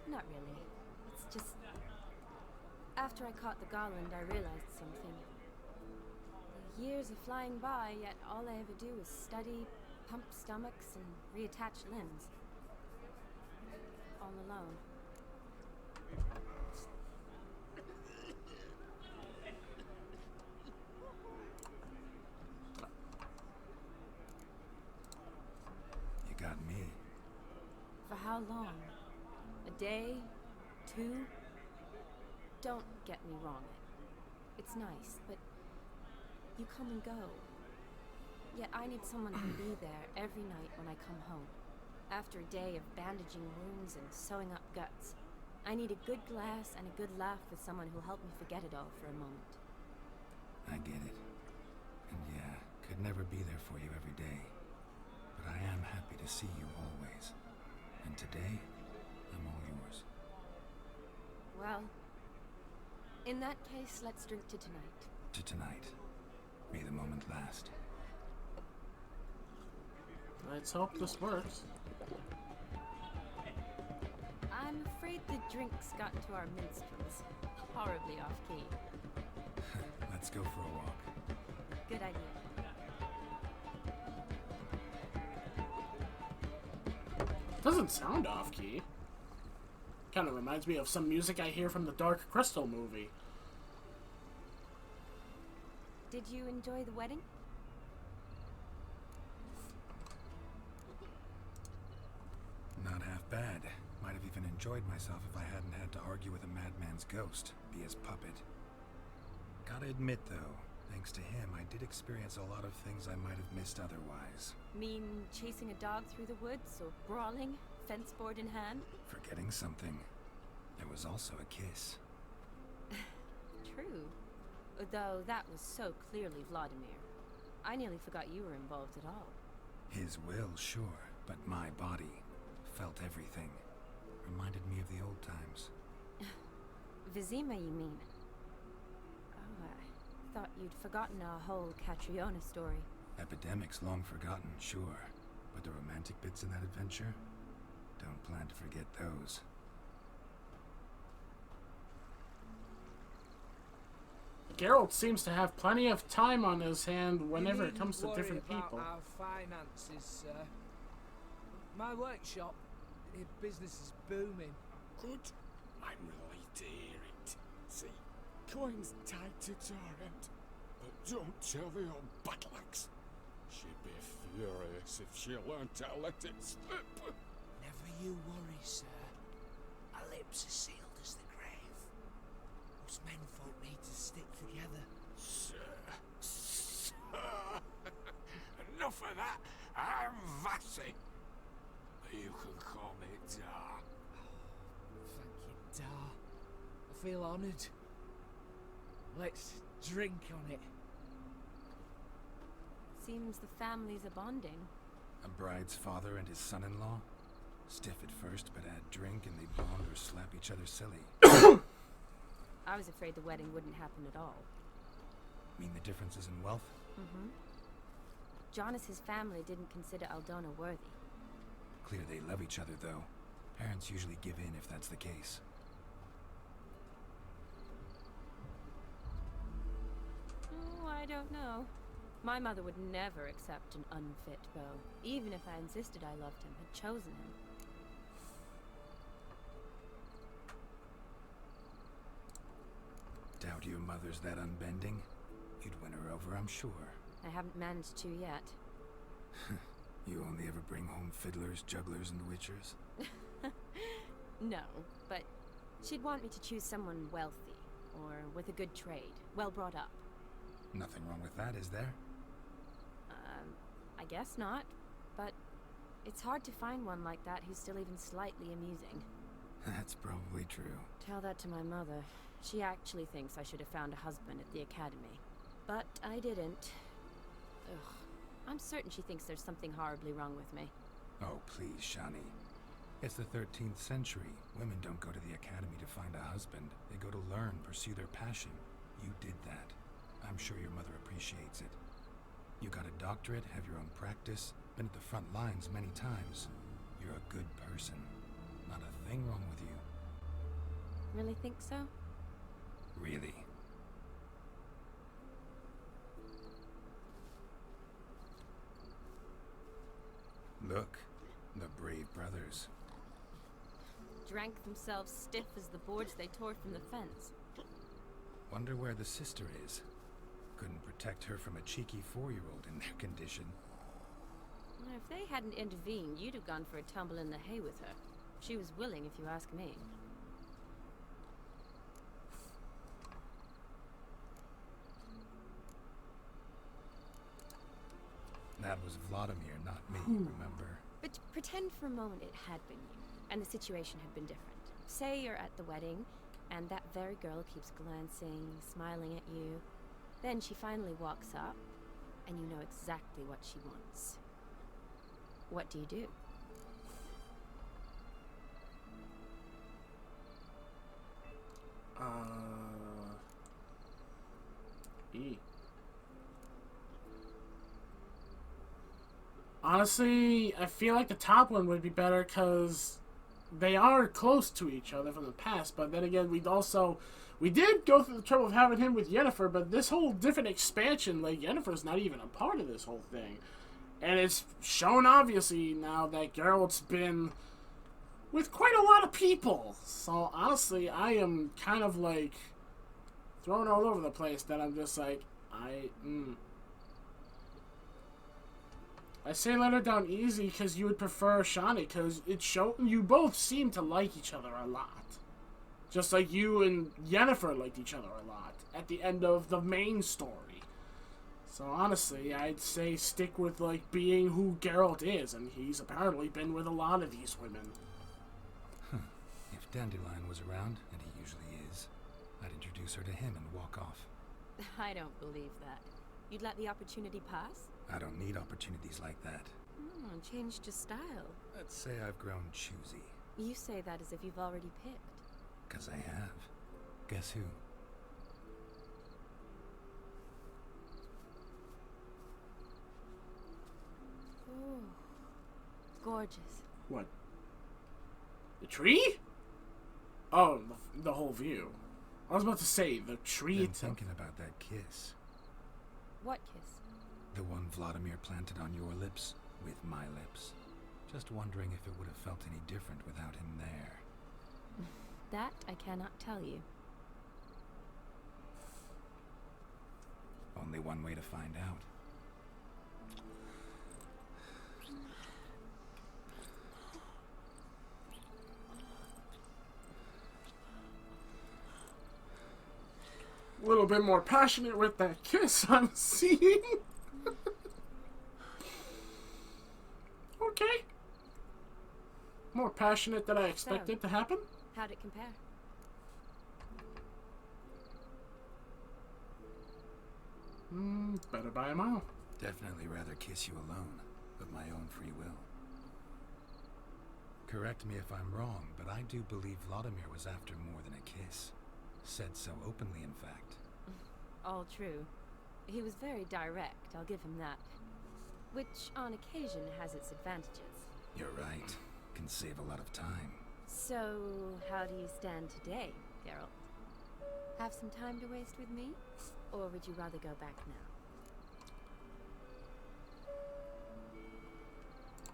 Not really. It's just... After I caught the garland, I realized something. The years are flying by, yet all I ever do is study, pump stomachs, and reattach limbs. All alone. You got me. For how long? A day? 2? Don't get me wrong. It's nice, but you come and go. Yet I need someone to be there every night when I come home. After a day of bandaging wounds and sewing up guts, I need a good glass and a good laugh with someone who'll help me forget it all for a moment. I get it. And yeah, could never be there for you every day. But I am happy to see you always. And today, I'm all yours. Well, in that case, let's drink to tonight. To tonight. May the moment last. Let's hope this works. I'm afraid the drinks got to our minstrels. Horribly off-key. Let's go for a walk. Good idea. Doesn't sound off-key. Kind of reminds me of some music I hear from the Dark Crystal movie. Did you enjoy the wedding? Not half bad. Might have even enjoyed myself if I hadn't had to argue with a madman's ghost, be his puppet. Gotta admit, though, thanks to him, I did experience a lot of things I might have missed otherwise. Mean chasing a dog through the woods, or brawling, fence board in hand? Forgetting something. There was also a kiss. True. Though that was so clearly Vladimir. I nearly forgot you were involved at all. His will, sure, but my body felt everything. Reminded me of the old times. Vizima, you mean? Oh, I thought you'd forgotten our whole Catriona story. Epidemics long forgotten, sure. But the romantic bits in that adventure? Don't plan to forget those. Geralt seems to have plenty of time on his hand whenever it comes to different people. Our finances, sir. My workshop, business is booming. Good. I'm relieved to hear it. See, coin's tied to Torrent, but don't tell the old batlax. She'd be furious if she learned to let it slip. Never you worry, sir. Our lips are sealed as the grave. Us menfolk need to stick together. Sir. Enough of that. I'm Vassy. You can call me Dar. Thank you, Dar. I feel honoured. Let's drink on it. Seems the families are bonding. A bride's father and his son-in-law? Stiff at first, but add drink and they bond or slap each other silly. I was afraid the wedding wouldn't happen at all. Mean the differences in wealth? Mm-hmm. Jonas's family didn't consider Aldona worthy. Clear they love each other, though. Parents usually give in if that's the case. Oh, I don't know. My mother would never accept an unfit beau, even if I insisted I loved him, had chosen him. doubt your mother's that unbending. You'd win her over, I'm sure. I haven't managed to yet. You only ever bring home fiddlers, jugglers, and witchers? No, but she'd want me to choose someone wealthy, or with a good trade, well brought up. Nothing wrong with that, is there? I guess not, but it's hard to find one like that who's still even slightly amusing. That's probably true. Tell that to my mother. She actually thinks I should have found a husband at the academy. But I didn't. Ugh. I'm certain she thinks there's something horribly wrong with me. Oh, please, Shani. It's the 13th century. Women don't go to the academy to find a husband. They go to learn, pursue their passion. You did that. I'm sure your mother appreciates it. You got a doctorate, have your own practice, been at the front lines many times. You're a good person. Not a thing wrong with you. Really think so? Really. Look, the brave brothers. Drank themselves stiff as the boards they tore from the fence. Wonder where the sister is. Couldn't protect her from a cheeky 4-year-old in their condition. Well, if they hadn't intervened, you'd have gone for a tumble in the hay with her. She was willing, if you ask me. That was Vladimir, not me, remember? But pretend for a moment it had been you, and the situation had been different. Say you're at the wedding, and that very girl keeps glancing, smiling at you. Then she finally walks up, and you know exactly what she wants. What do you do? Honestly, I feel like the top one would be better because they are close to each other from the past. But then again, we did go through the trouble of having him with Yennefer, but this whole different expansion, like, Yennefer's not even a part of this whole thing. And it's shown, obviously, now that Geralt's been with quite a lot of people. So, honestly, I am kind of, like, thrown all over the place that I'm just like, I say let her down easy because you would prefer Shani, because you both seem to like each other a lot. Just like you and Yennefer liked each other a lot at the end of the main story. So honestly, I'd say stick with, like, being who Geralt is, and he's apparently been with a lot of these women. If Dandelion was around, and he usually is, I'd introduce her to him and walk off. I don't believe that. You'd let the opportunity pass? I don't need opportunities like that. Changed your style. Let's say I've grown choosy. You say that as if you've already picked. 'Cause I have. Guess who? Ooh. Gorgeous. What? The tree? Oh, the whole view. I was about to say, the tree Been itself. thinking about that kiss. What kiss? The one Vladimir planted on your lips with my lips. Just wondering if it would have felt any different without him there. That I cannot tell you. Only one way to find out. A little bit more passionate with that kiss I'm seeing. Okay. More passionate than I expected to happen. How'd it compare? Better by a mile. Definitely rather kiss you alone, of my own free will. Correct me if I'm wrong, but I do believe Vladimir was after more than a kiss. Said so openly, in fact. All true. He was very direct, I'll give him that. Which, on occasion, has its advantages. You're right. Can save a lot of time. So, how do you stand today, Geralt? Have some time to waste with me? Or would you rather go back now?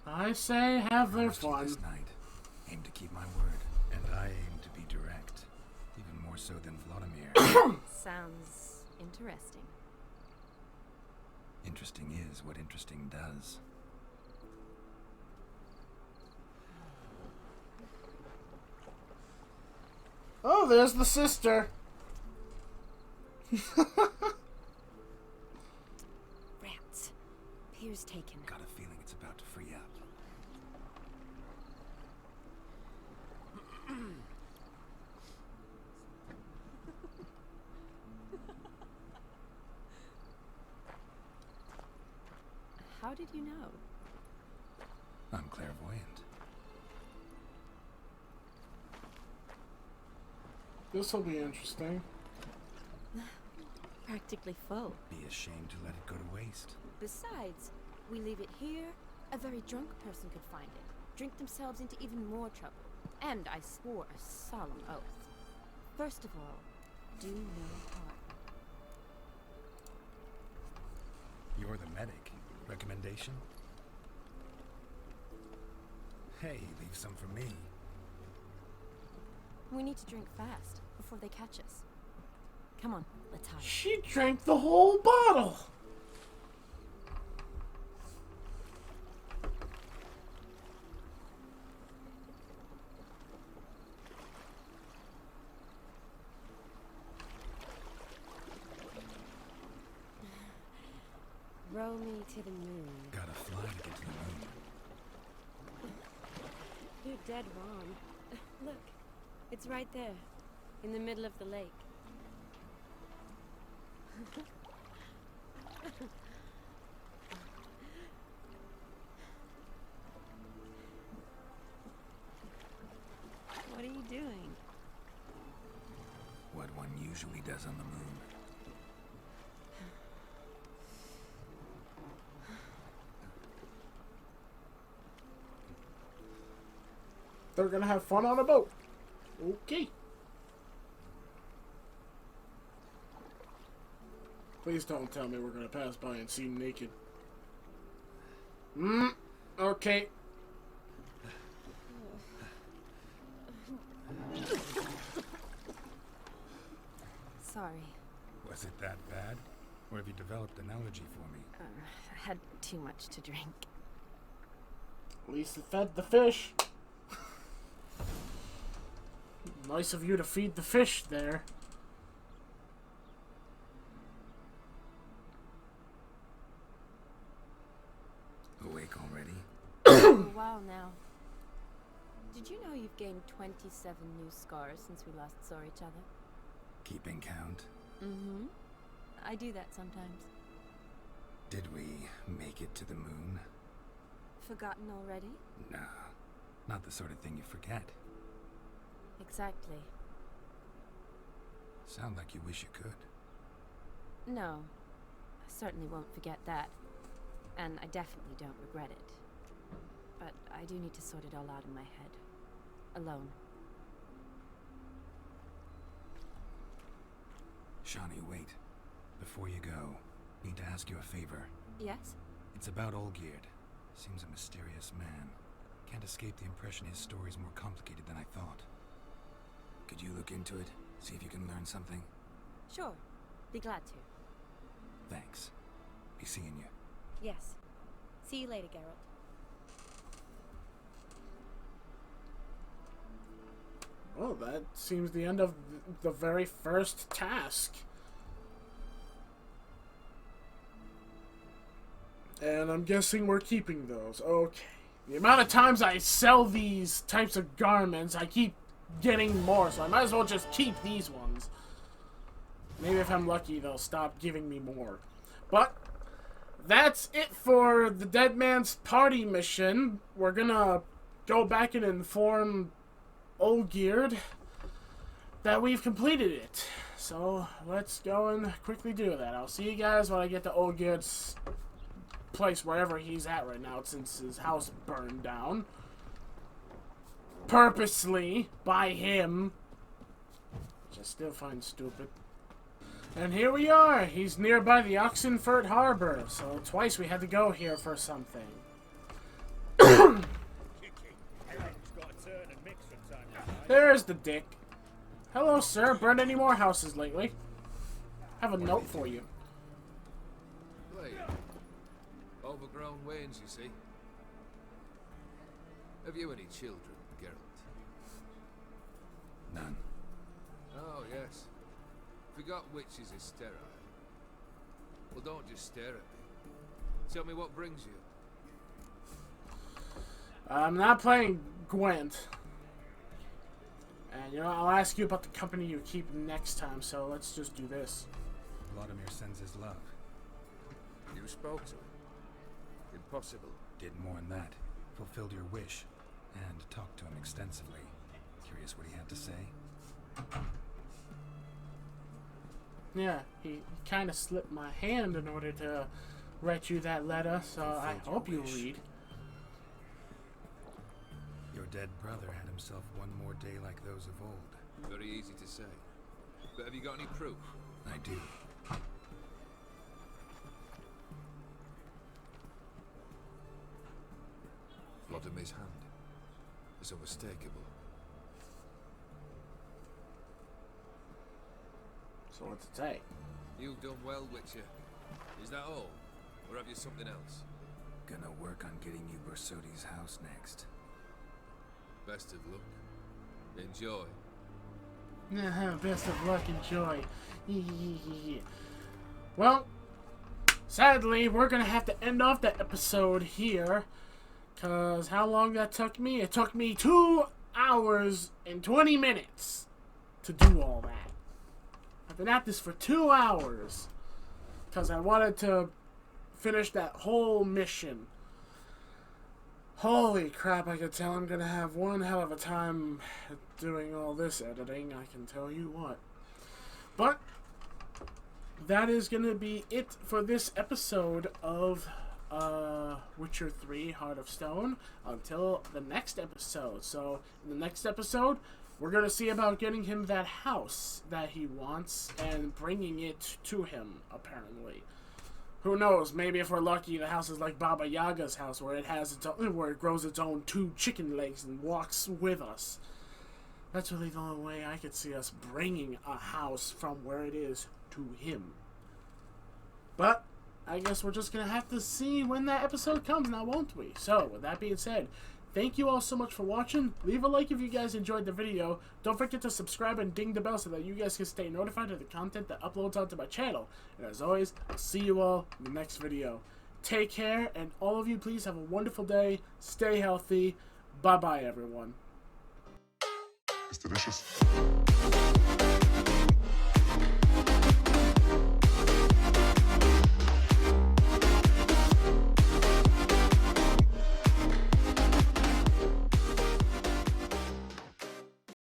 I say have their Promised you fun. this night. Aim to keep my word. And I aim to be direct. Even more more so than Vladimir. Sounds interesting. Interesting is what interesting does. Oh, there's the sister. Rats. Pier's taken. Got a feeling it's about to free up. How did you know? I'm clairvoyant. This will be interesting. Practically full. Be ashamed to let it go to waste. Besides, we leave it here, a very drunk person could find it, drink themselves into even more trouble. And I swore a solemn oath. First of all, do no harm. You're the medic. Recommendation? Hey, leave some for me. We need to drink fast, before they catch us. Come on, let's hide. She drank the whole bottle. Row me to the moon. Gotta fly to get to the moon. You're dead wrong. Look, it's right there, in the middle of the lake. What are you doing? What one usually does on the moon. They're gonna have fun on a boat. Okay. Please don't tell me we're gonna pass by and see naked. Okay. Sorry. Was it that bad? Or have you developed an allergy for me? I had too much to drink. At least it fed the fish. Nice of you to feed the fish there. Awake already? For a while now. Did you know you've gained 27 new scars since we last saw each other? Keeping count? Mm-hmm. I do that sometimes. Did we make it to the moon? Forgotten already? Nah, not the sort of thing you forget. Exactly. Sound like you wish you could. No. I certainly won't forget that. And I definitely don't regret it. But I do need to sort it all out in my head. Alone. Shawnee, wait. Before you go, need to ask you a favor. Yes? It's about Olgierd. Seems a mysterious man. Can't escape the impression his story's more complicated than I thought. Could you look into it? See if you can learn something? Sure. Be glad to. Thanks. Be seeing you. Yes. See you later, Geralt. Oh, that seems the end of the very first task. And I'm guessing we're keeping those. Okay. The amount of times I sell these types of garments, I keep getting more, so I might as well just keep these ones. Maybe if I'm lucky, they'll stop giving me more. But that's it for the Dead Man's Party mission. We're gonna go back and inform Olgierd that we've completed it. So let's go and quickly do that. I'll see you guys when I get to Olgierd's place, wherever he's at right now, since his house burned down. Purposely by him. Which I still find stupid. And here we are. He's nearby the Oxenfurt Harbor. So twice we had to go here for something. There's the dick. Hello, sir. Burned any more houses lately? Have a note for you. Play. Overgrown wains, you see. Have you any children, Geralt? None. Oh, yes. Forgot witches is sterile. Well, don't just stare at me. Tell me what brings you. I'm not playing Gwent. And, you know, I'll ask you about the company you keep next time, so let's just do this. Vladimir sends his love. You spoke to him? Impossible. Did more than that. Fulfilled your wish. And talked to him extensively. Curious what he had to say? Yeah, he kind of slipped my hand in order to write you that letter, so I hope you read. Your dead brother had himself one more day like those of old. Very easy to say. But have you got any proof? I do. Vladimir's hand is unmistakable. So what's it say? You've done well, Witcher. Is that all? Or have you something else? Gonna work on getting you Bersodi's house next. Best of luck. Enjoy. Best of luck, enjoy. Well, sadly, we're gonna have to end off the episode here. Cause how long that took me? It took me 2 hours and 20 minutes to do all that. I've been at this for 2 hours. Cause I wanted to finish that whole mission. Holy crap, I could tell I'm gonna have one hell of a time doing all this editing, I can tell you what. But that is gonna be it for this episode of Witcher 3 Heart of Stone until the next episode. So in the next episode, we're gonna see about getting him that house that he wants and bringing it to him, apparently. Who knows? Maybe if we're lucky, the house is like Baba Yaga's house, where it has its own, where it grows its own 2 chicken legs and walks with us. That's really the only way I could see us bringing a house from where it is to him. But I guess we're just gonna have to see when that episode comes now, won't we? So, with that being said, thank you all so much for watching. Leave a like if you guys enjoyed the video. Don't forget to subscribe and ding the bell so that you guys can stay notified of the content that uploads onto my channel. And as always, I'll see you all in the next video. Take care, and all of you please have a wonderful day. Stay healthy. Bye-bye, everyone. It's delicious.